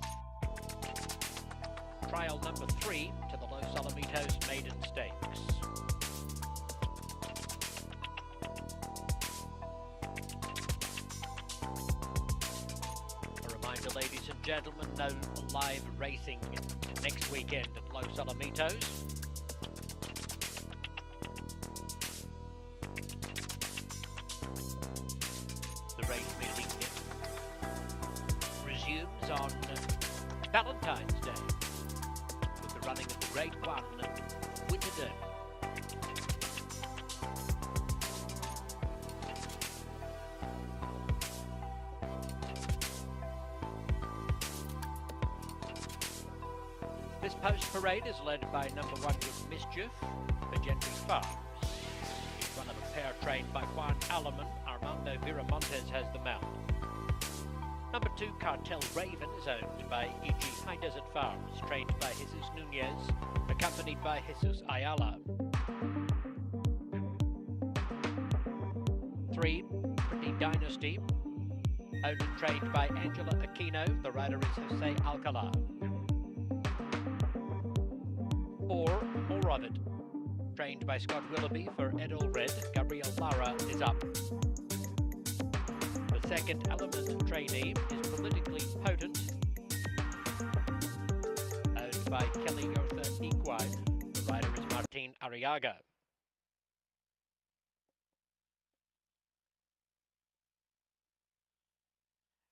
Trial number 3 to the Los Alamitos Maiden Stakes. A reminder, ladies and gentlemen, no live racing next weekend at Los Alamitos. The race meeting resumes on Valentine's Day with the running of the Grade 1 Winter Derby. This post parade is led by number 1 with Mischief for Gentry Farms. In front of a pair trained by Juan Alaman, Armando Viramontes has the mount. Number 2, Cartel Raven, is owned by E.G. High Desert Farms, trained by Jesus Nunez, accompanied by Jesus Ayala. 3, Pretty Dynasty, Owned and trained by Angela Aquino. The rider is Jose Alcala. 4, More of It. Trained by Scott Willoughby for Edel Red. Gabriel Lara is up. The second Element trainee is Politically Potent. Owned by Kelly Yotha Equine. The rider is Martin Arriaga.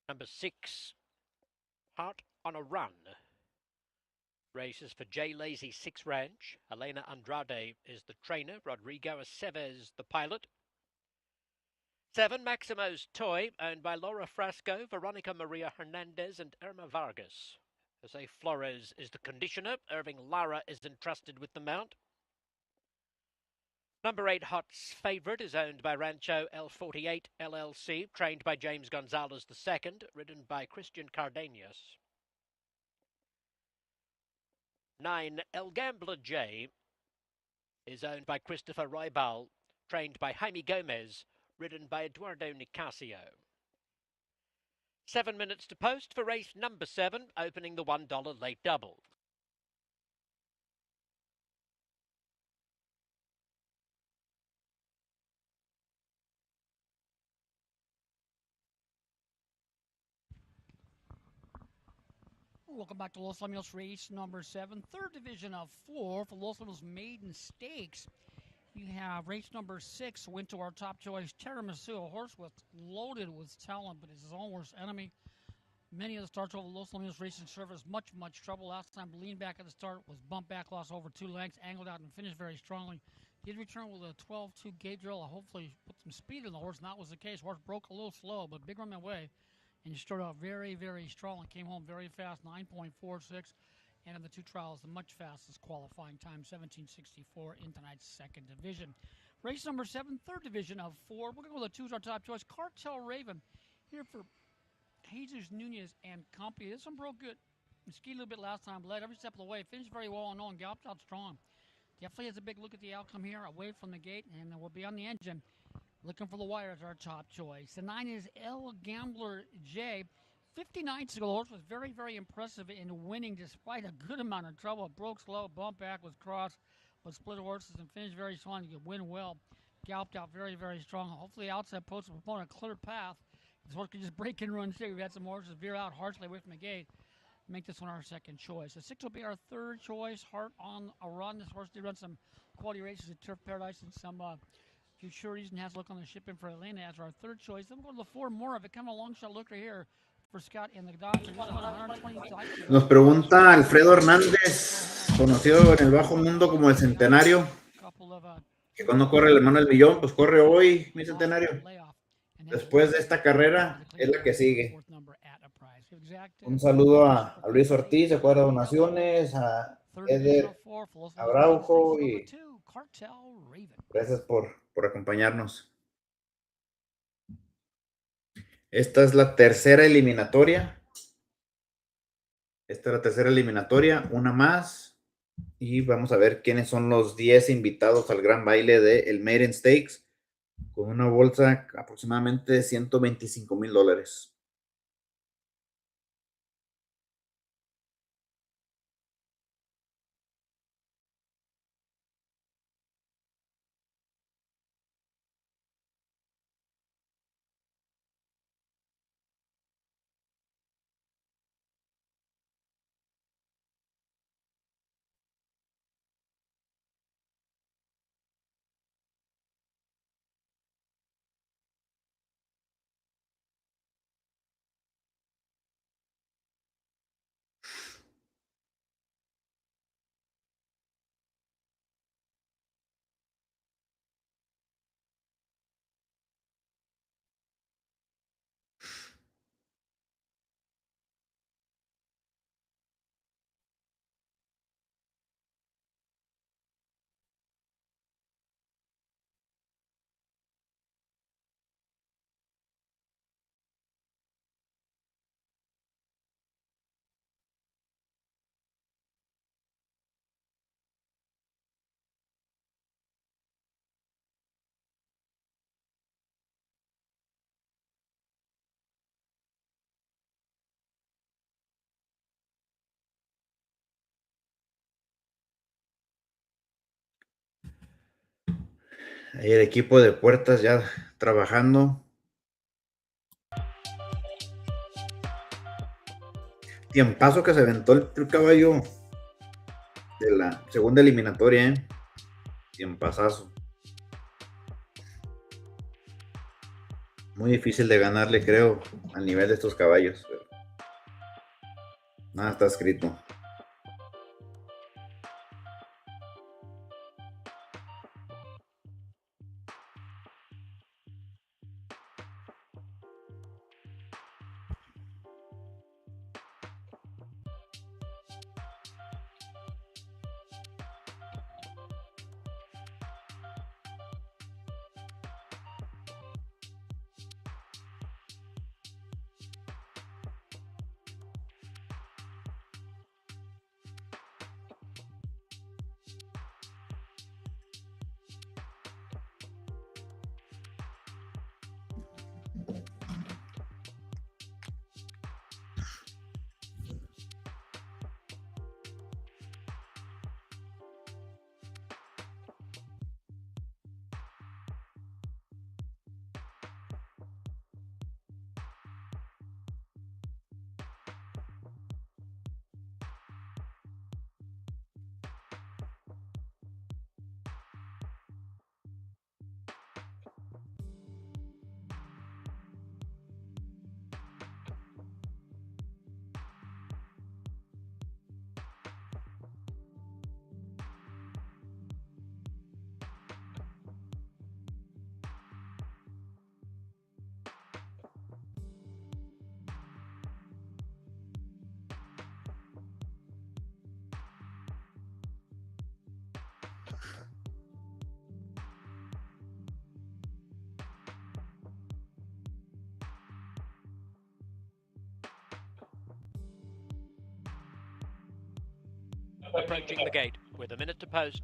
Number 6, Heart on a Run. Races for J Lazy 6 Ranch. Elena Andrade is the trainer. Rodrigo Aceves the pilot. 7, Maximo's Toy, owned by Laura Frasco, Veronica Maria Hernandez, and Irma Vargas. Jose Flores is the conditioner. Irving Lara is entrusted with the mount. Number 8, Hot's Favorite, is owned by Rancho L48 LLC, trained by James Gonzalez II, ridden by Christian Cardenas. 9, El Gambler J is owned by Christopher Roybal, trained by Jaime Gomez, ridden by Eduardo Nicasio. 7 minutes to post for race number 7, opening the $1 late double. Welcome back to Los Alamos race number 7, third division of 4 for Los Alamos Maiden Stakes. You have race number 6, went to our top choice, Tiramisu, a horse loaded with talent, but is his own worst enemy. Many of the starts over Los Alamos Racing Service, much trouble. Last time, leaned back at the start, was bumped back, lost over 2 lengths, angled out and finished very strongly. Did return with a 12-2 gate drill, hopefully put some speed in the horse, and that was the case. Horse broke a little slow, but big run away. And you started out very strong and came home very fast, 9.46. And in the 2 trials, the much fastest qualifying time, 17.64 in tonight's second division. Race number 7, third division of 4. We're going to go with the 2's our top choice. Cartel Raven here for Jesus Nunez and company. This one broke good. Skied a little bit last time, led every step of the way. Finished very well on and galloped out strong. Definitely has a big look at the outcome here, away from the gate, and we'll be on the engine. Looking for the wire as our top choice. The 9 is El Gambler J. 50 nights ago, the horse was very impressive in winning despite a good amount of trouble. Broke slow, bumped back, was crossed, but split horses and finished very strong. You could win well. Galloped out very strong. Hopefully, outside post will promote a clear path. This horse could just break and run straight. We've had some horses veer out harshly away from the gate. Make this one our second choice. The 6 will be our third choice. Heart on a Run. This horse did run some quality races at Turf Paradise and some futurities and has a look on the shipping for Elena as our third choice. Then we'll go to the 4, More of It. Kind of a long shot look right here for Scott and the Dodgers. 120 Nos pregunta Alfredo Hernández, conocido en el bajo mundo como el Centenario, que cuando corre el hermano del millón, pues corre hoy, mi Centenario. Después de esta carrera es la que sigue. Un saludo a Luis Ortiz, de Cuadra Donaciones, a Eder Abraujo y gracias por acompañarnos. Esta es la tercera eliminatoria. Una más. Y vamos a ver quiénes son los 10 invitados al gran baile del Maiden Stakes, con una bolsa aproximadamente de $125,000. Ahí el equipo de puertas ya trabajando. Tiempazo que se aventó el caballo de la segunda eliminatoria, ¿eh? Tiempazazo. Muy difícil de ganarle, creo, al nivel de estos caballos. Pero nada está escrito. Approaching the gate with a minute to post.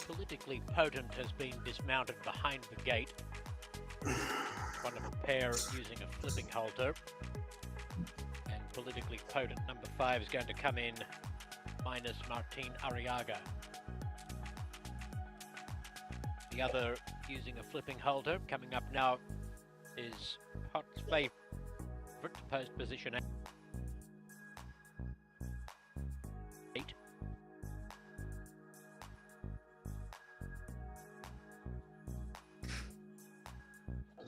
Politically Potent has been dismounted behind the gate. One of a pair using a flipping halter. And Politically Potent number 5 is going to come in minus Martin Arriaga. The other using a flipping halter coming up now is Hot's favourite post position 8.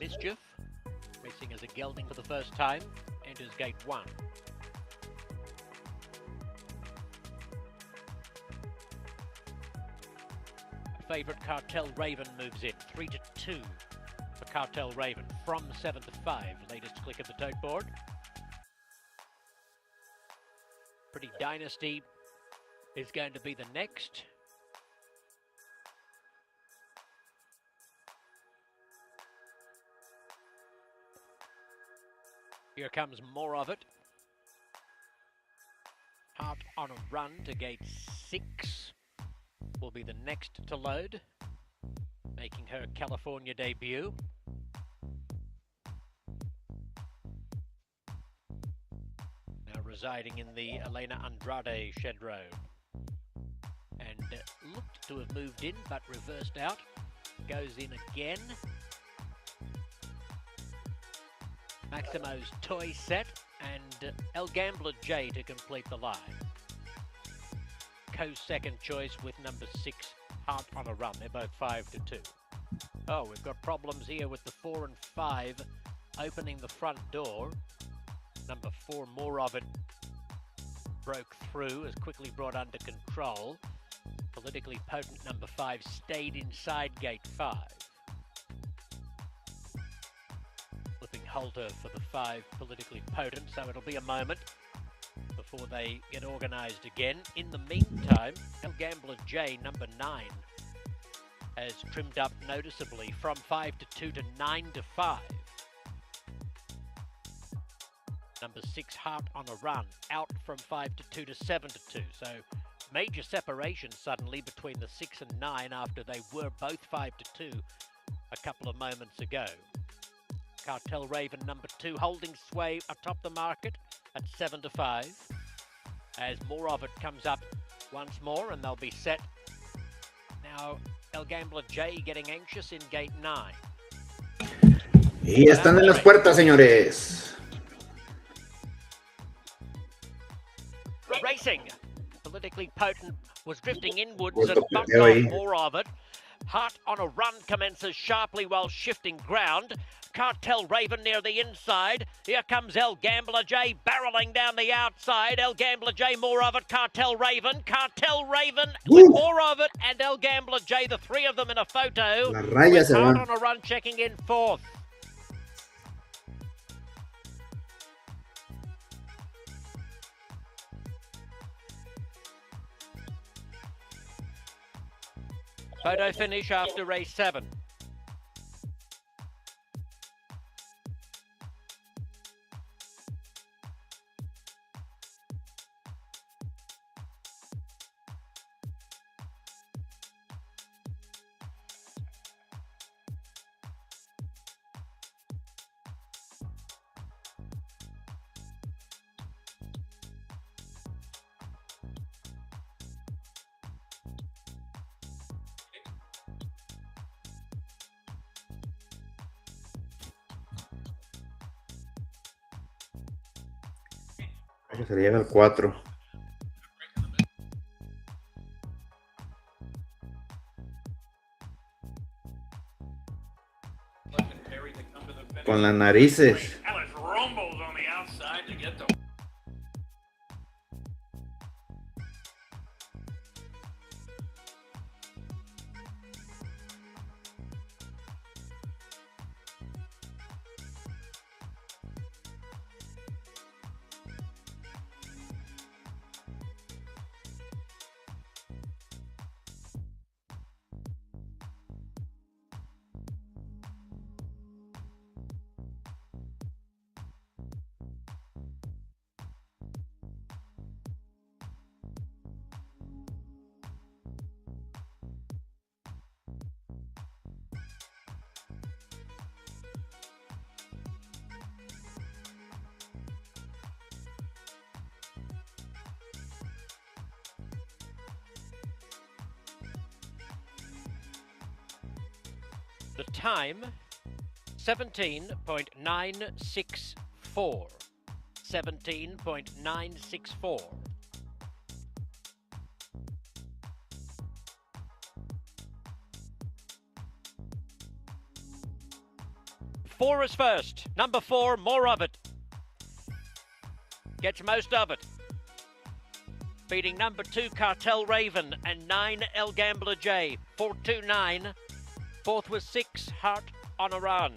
Mischief, racing as a gelding for the first time, enters gate 1. Favourite Cartel Raven moves in, 3-2 for Cartel Raven, from 7-5, latest click of the tote board. Pretty Dynasty is going to be the next. Here comes more of it. Heart on a Run to gate 6 will be the next to load, making her California debut. Now residing in the Elena Andrade shed row. And looked to have moved in, but reversed out. Goes in again. Maximo's Toy Set and El Gambler J to complete the line. Co-second choice with number 6, Heart on a Run. They're both 5-2. Oh, we've got problems here with the 4 and 5 opening the front door. Number 4, more of it, broke through, is quickly brought under control. Politically potent number 5 stayed inside gate 5. Flipping halter for the 5 politically potent, so it'll be a moment before they get organised again. In the meantime, El Gambler J, number 9, has trimmed up noticeably from 5 to 2 to 9 to 5. Number 6, Heart on a Run, out from 5 to 2 to 7 to 2. So major separation suddenly between the 6 and 9 after they were both 5 to 2 a couple of moments ago. Cartel Raven, number 2, holding sway atop the market at 7 to 5. As more of it comes up once more, and they'll be set. Now, El Gambler J getting anxious in gate 9. Y están en las puertas, señores. Racing. Politically potent was drifting inwards Puerto and bumped plateo off ahí. more of it. Heart on a Run commences sharply while shifting ground. Cartel Raven near the inside. Here comes El Gambler J barreling down the outside. El Gambler J, more of it. Cartel Raven with more of it. And El Gambler J, the three of them in a photo. La raya With se Heart va. on a Run checking in 4th. Photo finish after race 7. Se le lleva el 4. Con las narices. The time, 17.964. 17.964. Four is first. Number 4, more of it. Gets most of it. Beating number 2, Cartel Raven, and 9, El Gambler J. 4-2-9. 4th was 6, Heart on a Run.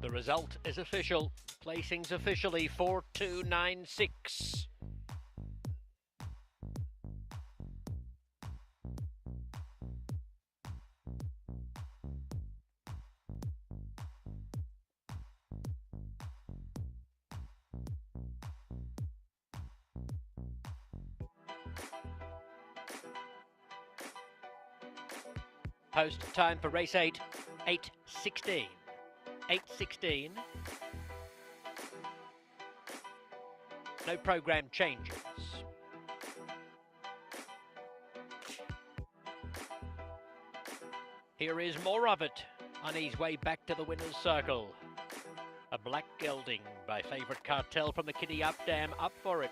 The result is official. Placings officially 4296. Post time for race 8, 8:16. 8:16. No program changes. Here is more of it on his way back to the winner's circle. A black gelding by Favourite Cartel from the Kitty Up Dam, Up For It.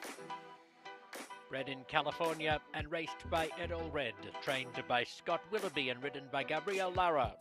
Bred in California and raced by Ed Allred, trained by Scott Willoughby and ridden by Gabrielle Lara.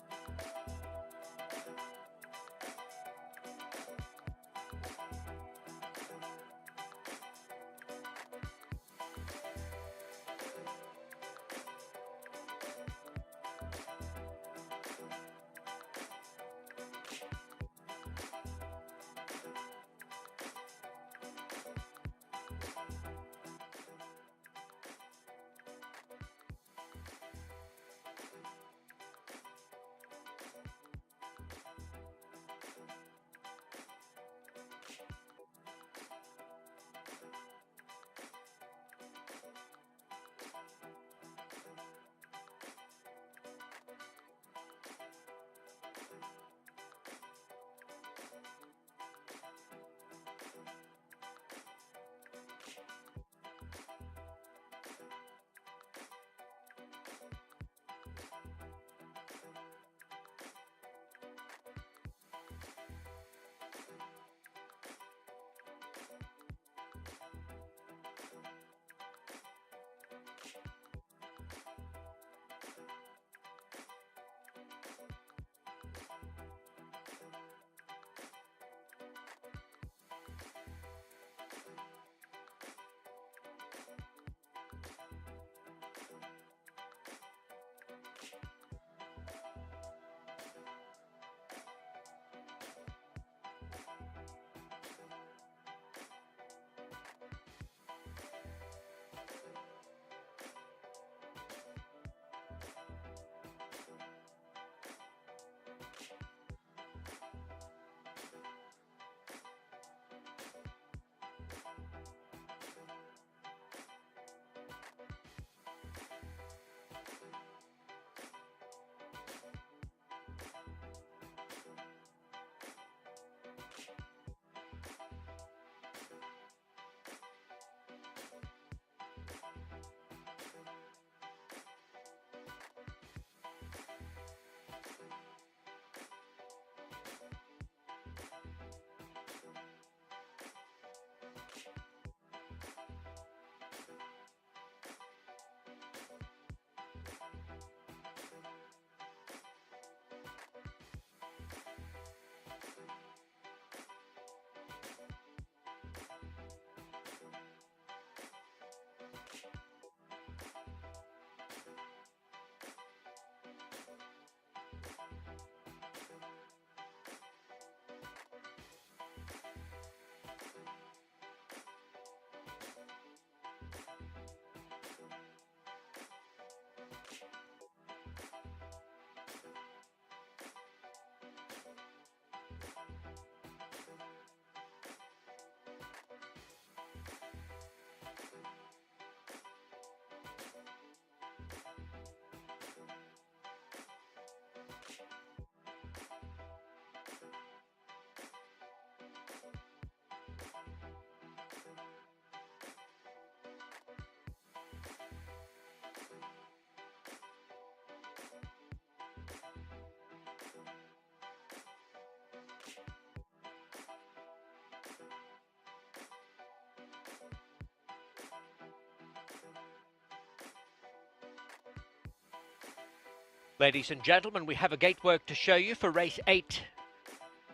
Ladies and gentlemen, we have a gatework to show you for race 8.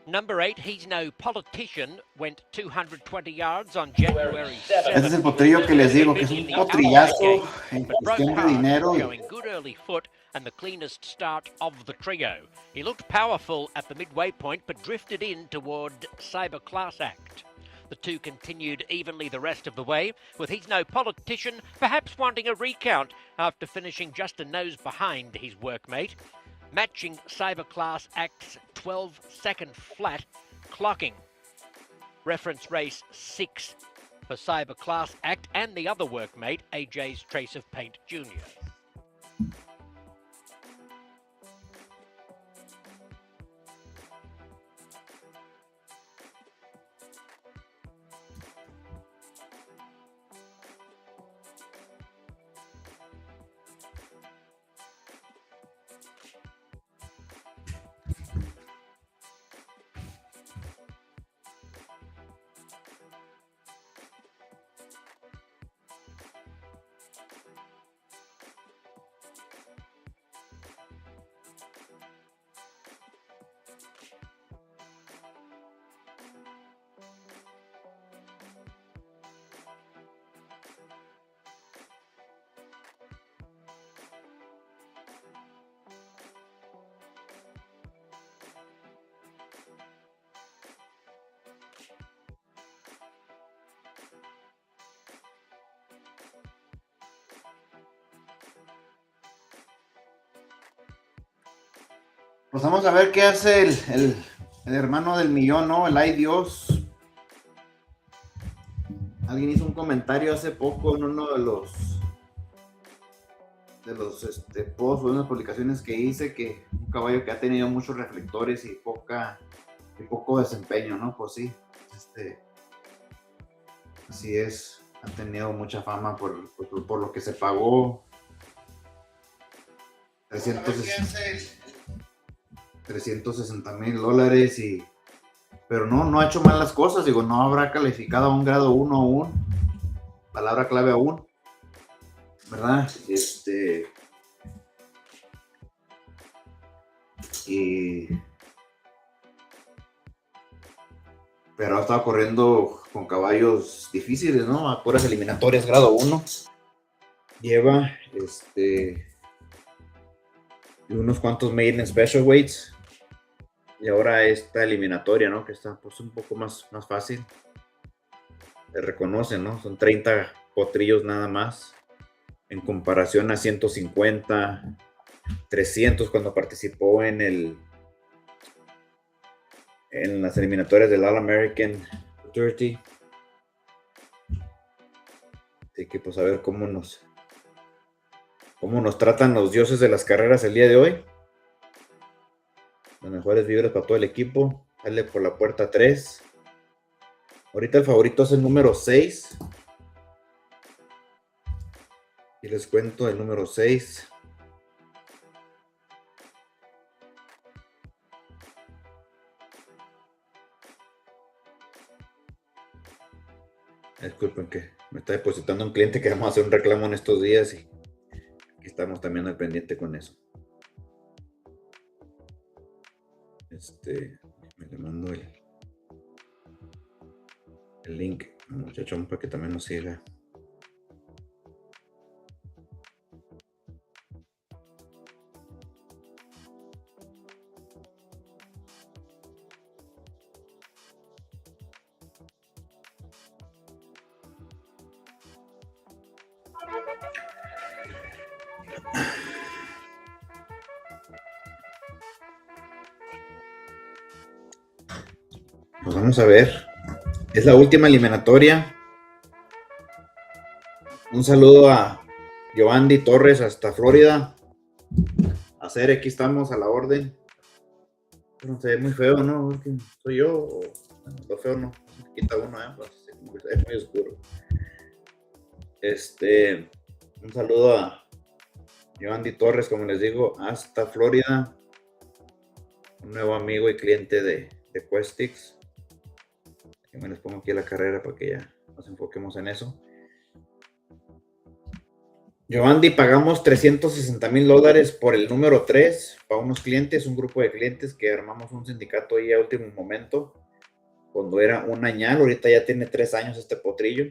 Number 8, He's No Politician, went 220 yards on January 7th. Este es el potrillo que les digo, que es un potrillazo en cuestión de dinero. Showing good early foot and the cleanest start of the trio. He looked powerful at the midway point, but drifted in toward Cyber Class Act. The two continued evenly the rest of the way, with He's No Politician perhaps wanting a recount after finishing just a nose behind his workmate, matching Cyber Class Act's 12-second flat, clocking reference race 6 for Cyber Class Act and the other workmate, AJ's Trace of Paint Jr. Pues vamos a ver qué hace el hermano del millón, ¿no? El ay Dios. Alguien hizo un comentario hace poco en uno de los posts o unas publicaciones que hice, que un caballo que ha tenido muchos reflectores y poco desempeño, ¿no? Pues sí, así es, ha tenido mucha fama por lo que se pagó. 360,000 dólares, pero no ha hecho mal las cosas. Digo, no habrá calificado a un grado 1 aún, palabra clave aún, ¿verdad? Pero ha estado corriendo con caballos difíciles, ¿no? A puras eliminatorias grado 1. Lleva unos cuantos maiden special weights. Y ahora esta eliminatoria, ¿no? Que está pues un poco más fácil. Se reconoce, ¿no? Son 30 potrillos nada más. En comparación a 150, 300 cuando participó en las eliminatorias del All-American 30. Así que pues a ver cómo nos tratan los dioses de las carreras el día de hoy. Las mejores vibras para todo el equipo. Sale por la puerta 3. Ahorita el favorito es el número 6. Y les cuento el número 6. Disculpen que me está depositando un cliente que vamos a hacer un reclamo en estos días y aquí estamos también al pendiente con eso. Me le mando el link al muchachón para que también nos siga. Pues vamos a ver. Es la última eliminatoria. Un saludo a Giovanni Torres hasta Florida. Hacer, aquí estamos a la orden. No se ve muy feo, ¿no? ¿Soy yo? Bueno, lo feo no. Se quita uno, pues, es muy oscuro. Un saludo a Giovanni Torres, como les digo, hasta Florida. Un nuevo amigo y cliente de Questix. Me les pongo aquí a la carrera para que ya nos enfoquemos en eso. Giovanni, pagamos $360,000 por el número 3 para unos clientes, un grupo de clientes que armamos un sindicato ahí a último momento, cuando era un añal. Ahorita ya tiene 3 años este potrillo,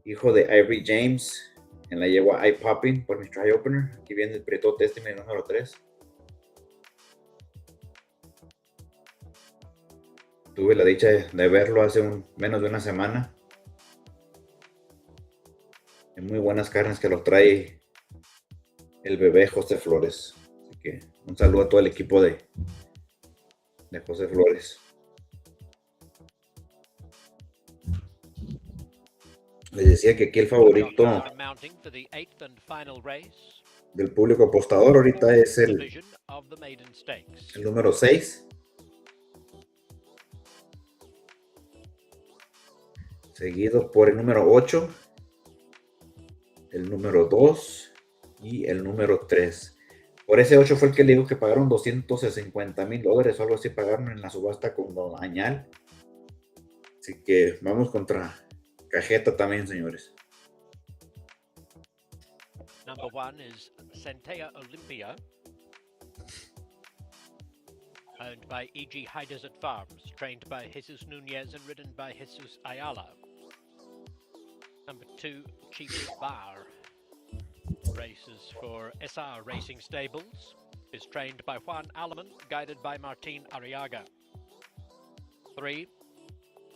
hijo de Ivory James, en la yegua Eye Popping por Mr. Eye Opener. Aquí viene el Prieto Testament número 3. Tuve la dicha de verlo hace menos de una semana. Hay muy buenas carnes que lo trae el bebé José Flores. Así que un saludo a todo el equipo de José Flores. Les decía que aquí el favorito del público apostador ahorita es el número 6. Seguido por el número 8, el número 2 y el número 3. Por ese 8 fue el que le digo que pagaron $250,000 o algo así, pagaron en la subasta con Don Añal. Así que vamos contra cajeta también, señores. Number 1 is Centella Olympia, owned by E.G. High Desert Farms, trained by Jesus Nunez and ridden by Jesus Ayala. Number 2, Chief Bar, races for SR Racing Stables, is trained by Juan Alaman, guided by Martin Arriaga. 3,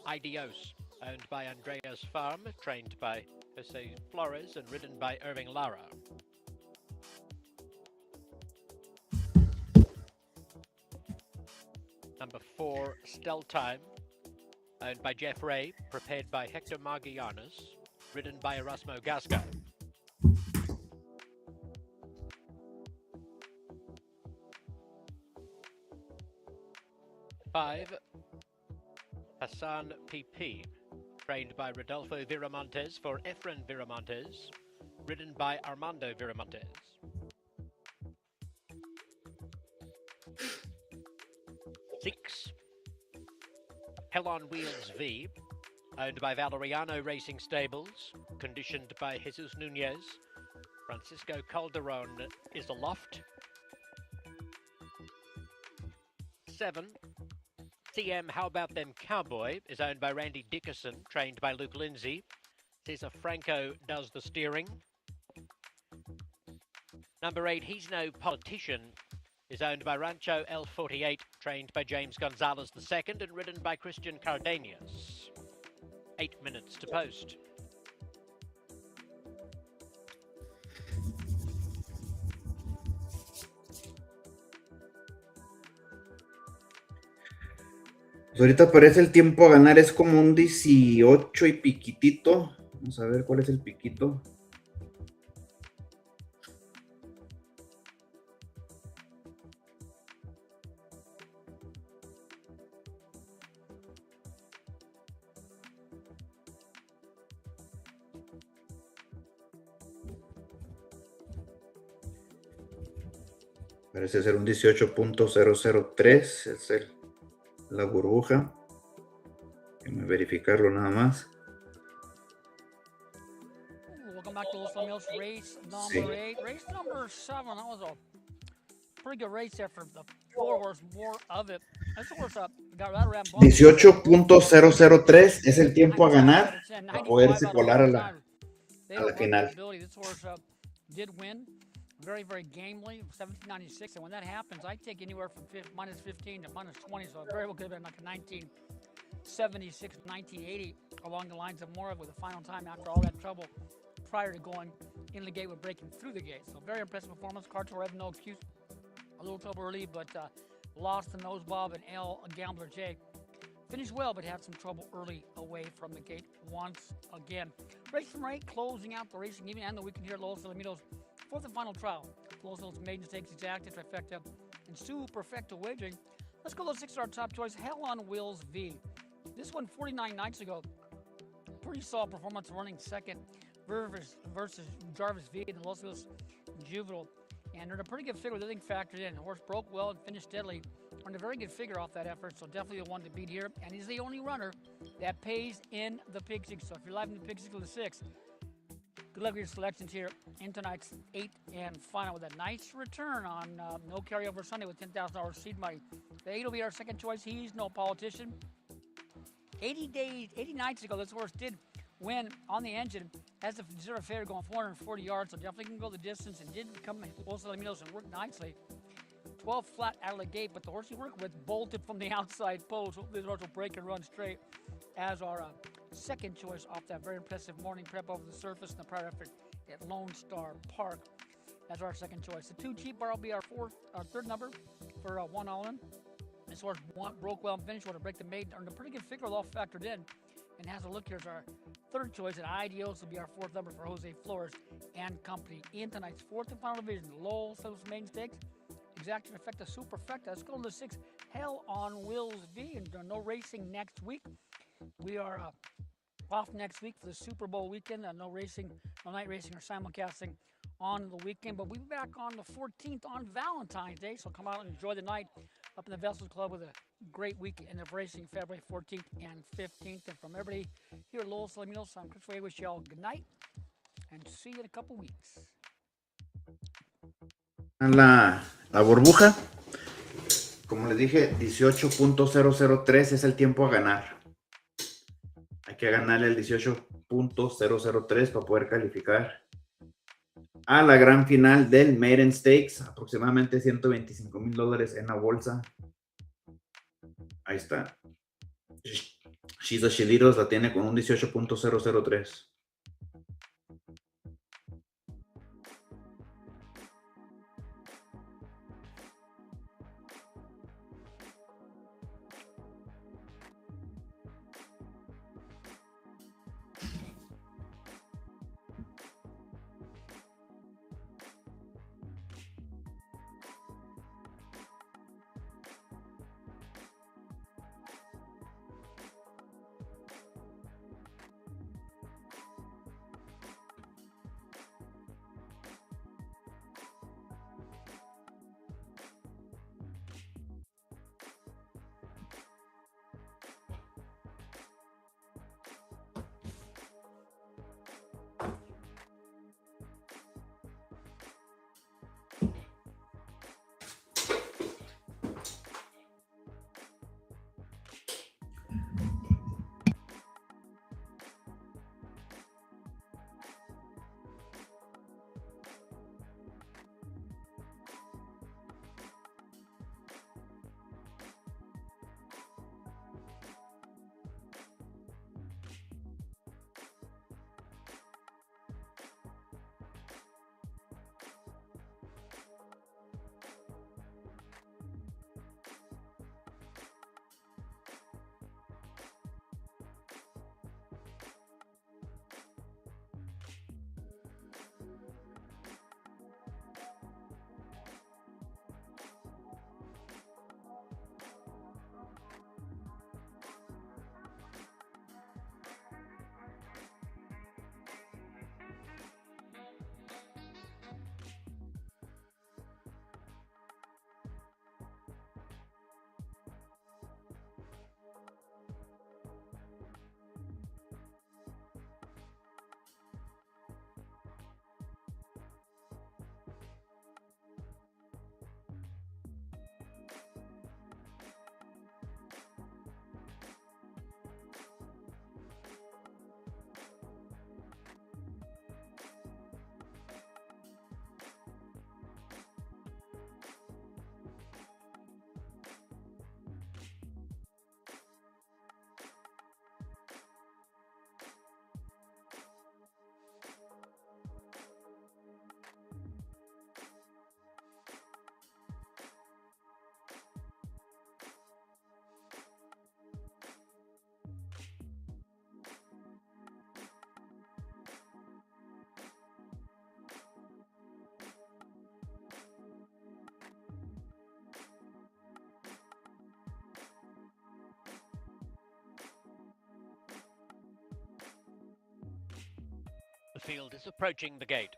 Ideos, owned by Andreas Farm, trained by Jose Flores and ridden by Irving Lara. Number 4, Stell Time, owned by Jeff Ray, prepared by Hector Magianas, ridden by Erasmo Gasca. 5, Hassan PP, trained by Rodolfo Viramontes for Efren Viramontes, ridden by Armando Viramontes. 6, Hell on Wheels V, owned by Valeriano Racing Stables, conditioned by Jesus Nunez. Francisco Calderon is aloft. 7, CM How About Them Cowboy is owned by Randy Dickerson, trained by Luke Lindsay. Cesar Franco does the steering. Number 8, He's No Politician, is owned by Rancho L48, trained by James Gonzalez II and ridden by Christian Cardenas. 8 minutes to post. Pues ahorita parece el tiempo a ganar es como un 18 y piquitito. Vamos a ver cuál es el piquito. Parece ser un 18.003. Es la burbuja. Déjenme verificarlo nada más. Welcome back to Los Amigos. Race number 8. Race number 7. That was a pretty good race there for the 4 horse. More of it. This horse got right around 18.003 es el tiempo a ganar para poderse colar a la final. This horse did win. Very, very gamely, 1796, and when that happens, I take anywhere from minus 15 to minus 20, so it very well could have been like a 1976, 1980, along the lines of more of with the final time after all that trouble prior to going in the gate with breaking through the gate. So very impressive performance. Carter have no excuse. A little trouble early, but lost the nose bob and L Gambler J. Finished well, but had some trouble early away from the gate once again. Race from 8, closing out the racing evening and the weekend here at Los Alamitos. Fourth and final trial. Los Hills Maiden Stakes Exacta, Trifecta, and Superfecta Wagering. Let's go to 6-star top choice, Hell on Wheels V. This one 49 nights ago. Pretty solid performance running second versus Jarvis V in the Los Hills Juvenile. And they're in a pretty good figure with everything factored in. The horse broke well and finished steadily. Earned a very good figure off that effort, so definitely the one to beat here. And he's the only runner that pays in the Pig Six. So if you're live in the Pig Six to the 6, Good luck with your selections here in tonight's 8 and final with a nice return on no carryover Sunday with $10,000 seed money. The 8 will be our second choice. He's no politician. 80 nights ago, this horse did win on the engine. Has the zero fair going 440 yards, so definitely can go the distance and did come close to the middle and work nicely. 12 flat out of the gate, but the horse he worked with bolted from the outside post. Hopefully the horse will break and run straight as our second choice off that very impressive morning prep over the surface in the prior effort at Lone Star Park. That's our second choice. The 2 cheap bar will be our third number for 1 all-in. This horse broke well and finished with a break the maiden. Earned a pretty good figure all factored in. And has a look here as our third choice. And Ideals will be our 4th number for Jose Flores and company. In tonight's 4th and final division, Lowell Sills Maiden Stakes. Exaction Effecta Superfecta. Let's go to the 6th. Hell on Wheels V. And no racing next week. We are off next week for the Super Bowl weekend. No racing, no night racing or simulcasting on the weekend. But we'll be back on the 14th on Valentine's Day. So come out and enjoy the night up in the Vessels Club with a great weekend of racing February 14th and 15th. And from everybody here at Lowell Salaminos, I'm Chris Ray. Wish you all good night and see you in a couple weeks. La burbuja, como les dije, 18.003 es el tiempo a ganar. Hay que ganarle el 18.003 para poder calificar a la gran final del Maiden Stakes. Aproximadamente $125,000 en la bolsa. Ahí está. She's a Chilitos la tiene con un 18.003. The field is approaching the gate.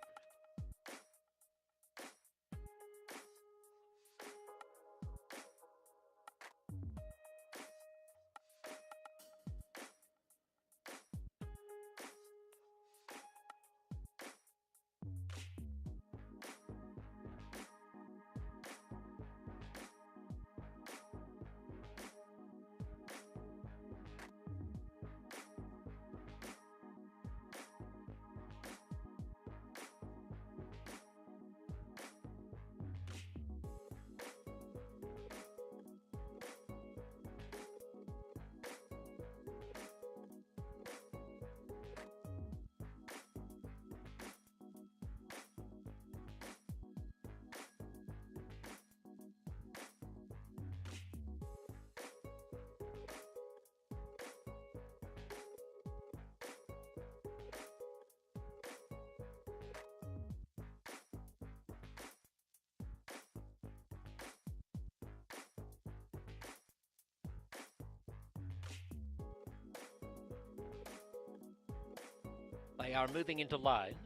They are moving into line.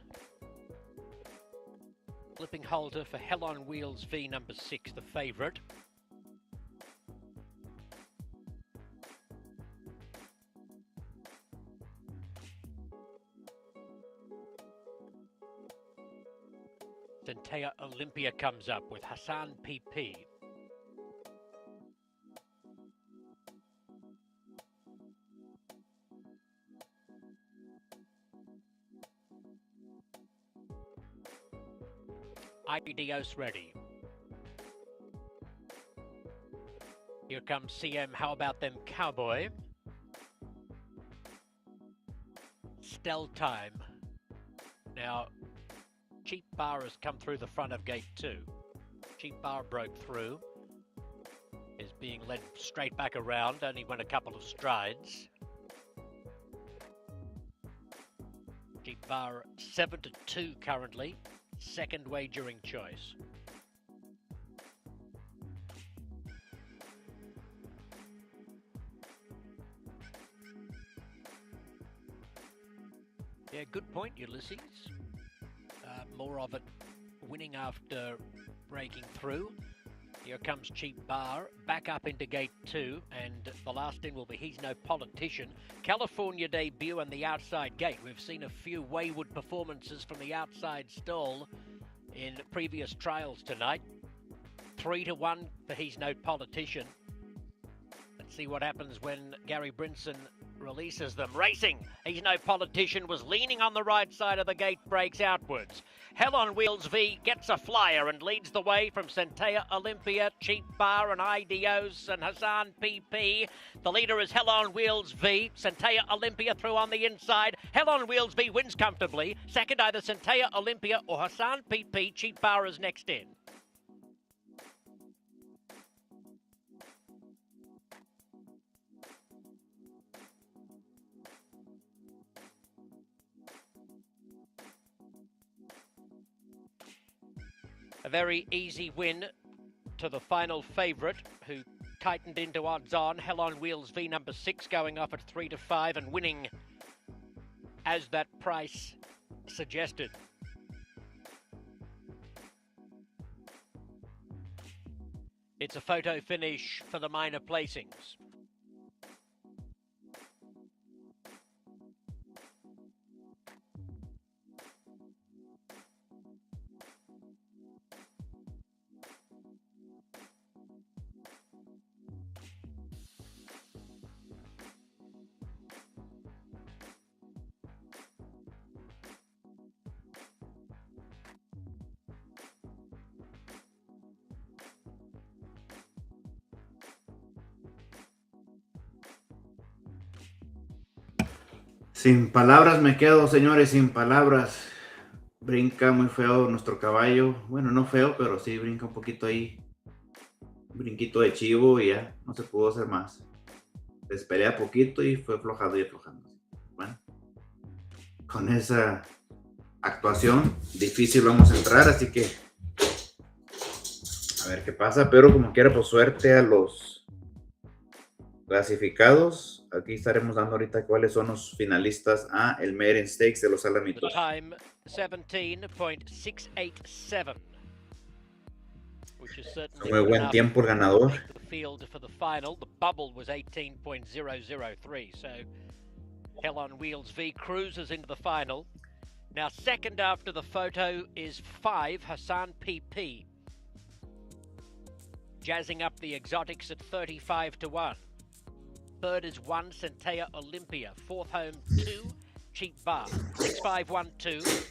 Flipping halter for Hell on Wheels V number 6, the favourite. Centea Olympia comes up with Hassan PP. Idios ready. Here comes CM, how about them Cowboy? Stell time. Now, Cheap Bar has come through the front of gate 2. Cheap Bar broke through. Is being led straight back around, only went a couple of strides. Cheap Bar 7-2 currently. Second wagering choice. Yeah, good point, Ulysses. More of it winning after breaking through. Here comes Cheap Bar, back up into gate 2, and the last in will be He's No Politician. California debut on the outside gate. We've seen a few wayward performances from the outside stall in previous trials tonight. 3-1 for He's No Politician. Let's see what happens when Gary Brinson releases them. Racing, He's No Politician was leaning on the right side of the gate, breaks outwards. Hell on Wheels V gets a flyer and leads the way from Centea Olympia, Cheap Bar and Idios and Hassan PP. The leader is Hell on Wheels V. Centea Olympia through on the inside. Hell on Wheels V wins comfortably. Second either Centea Olympia or Hassan PP. Cheap Bar is next in. A very easy win to the final favourite, who tightened into odds on. Hell on Wheels V number 6 going off at 3-5 and winning as that price suggested. It's a photo finish for the minor placings. Sin palabras me quedo, señores, sin palabras. Brinca muy feo nuestro caballo. Bueno, no feo, pero sí brinca un poquito ahí. Un brinquito de chivo y ya no se pudo hacer más. Despelea poquito y fue aflojando y aflojando. Bueno, con esa actuación difícil vamos a entrar, así que a ver qué pasa, pero como quiera, pues suerte a los clasificados. Aquí estaremos dando ahorita cuáles son los finalistas a el Maiden Stakes de los Alamitos. Time 17.687. Which is certainly muy buen tiempo el ganador. The field for the final. The bubble was 18.003. So Hell on Wheels V cruises into the final. Now second after the photo is 5 Hassan PP. Jazzing up the exotics at 35-1. Third is 1 Centea Olympia. Fourth home 2 Cheap Bar. 6-5-1-2.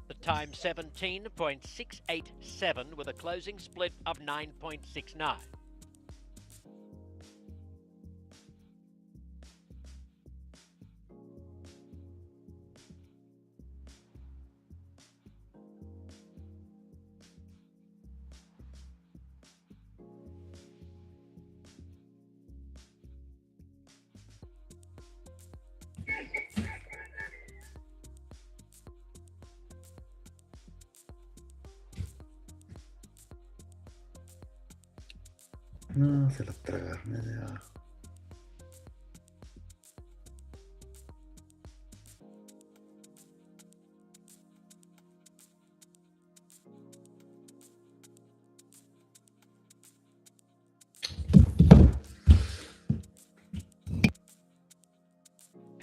The time 17.687 with a closing split of 9.69. No, se la tragaron de abajo.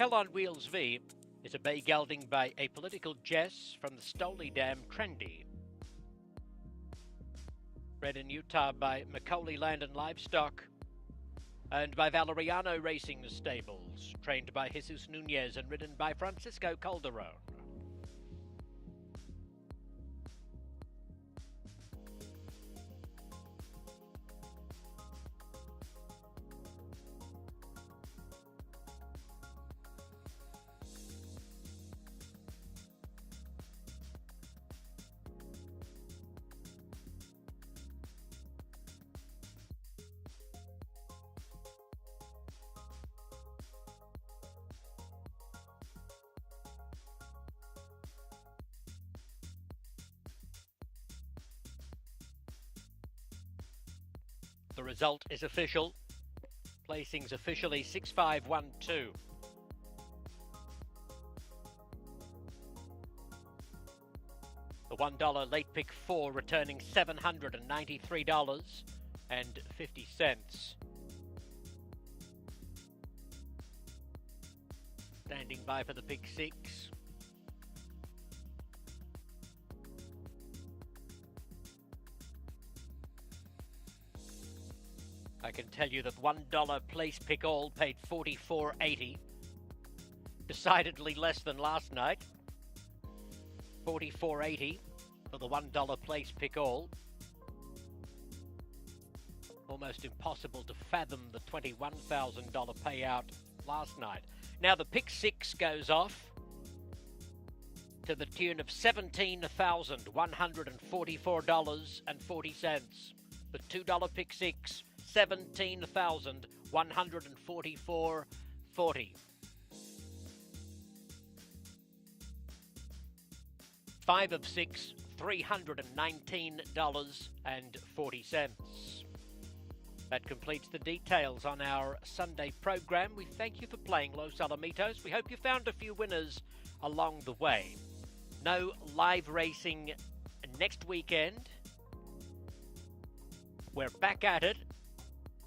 Hell on Wheels V is a bay gelding by a political Jess from the Stoley Dam Trendy. Bred in Utah by Macaulay Land and Livestock, owned by Valeriano Racing Stables, trained by Jesus Nunez and ridden by Francisco Calderon. The result is official. Placings officially 6512. The $1 late pick 4 returning $793.50. Standing by for the pick 6. I can tell you that $1 place pick all paid $44.80. Decidedly less than last night. $44.80 for the $1 place pick all. Almost impossible to fathom the $21,000 payout last night. Now the pick 6 goes off to the tune of $17,144.40. The $2 pick 6. $17,144.40. 5 of 6, $319.40. That completes the details on our Sunday program. We thank you for playing Los Alamitos. We hope you found a few winners along the way. No live racing next weekend. We're back at it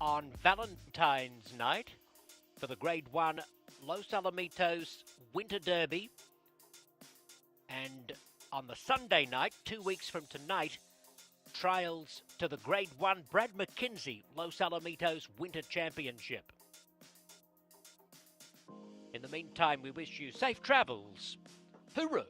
on Valentine's night for the Grade 1 Los Alamitos Winter Derby. And on the Sunday night, 2 weeks from tonight, trials to the Grade 1 Brad McKenzie Los Alamitos Winter Championship. In the meantime, we wish you safe travels. Hooroo!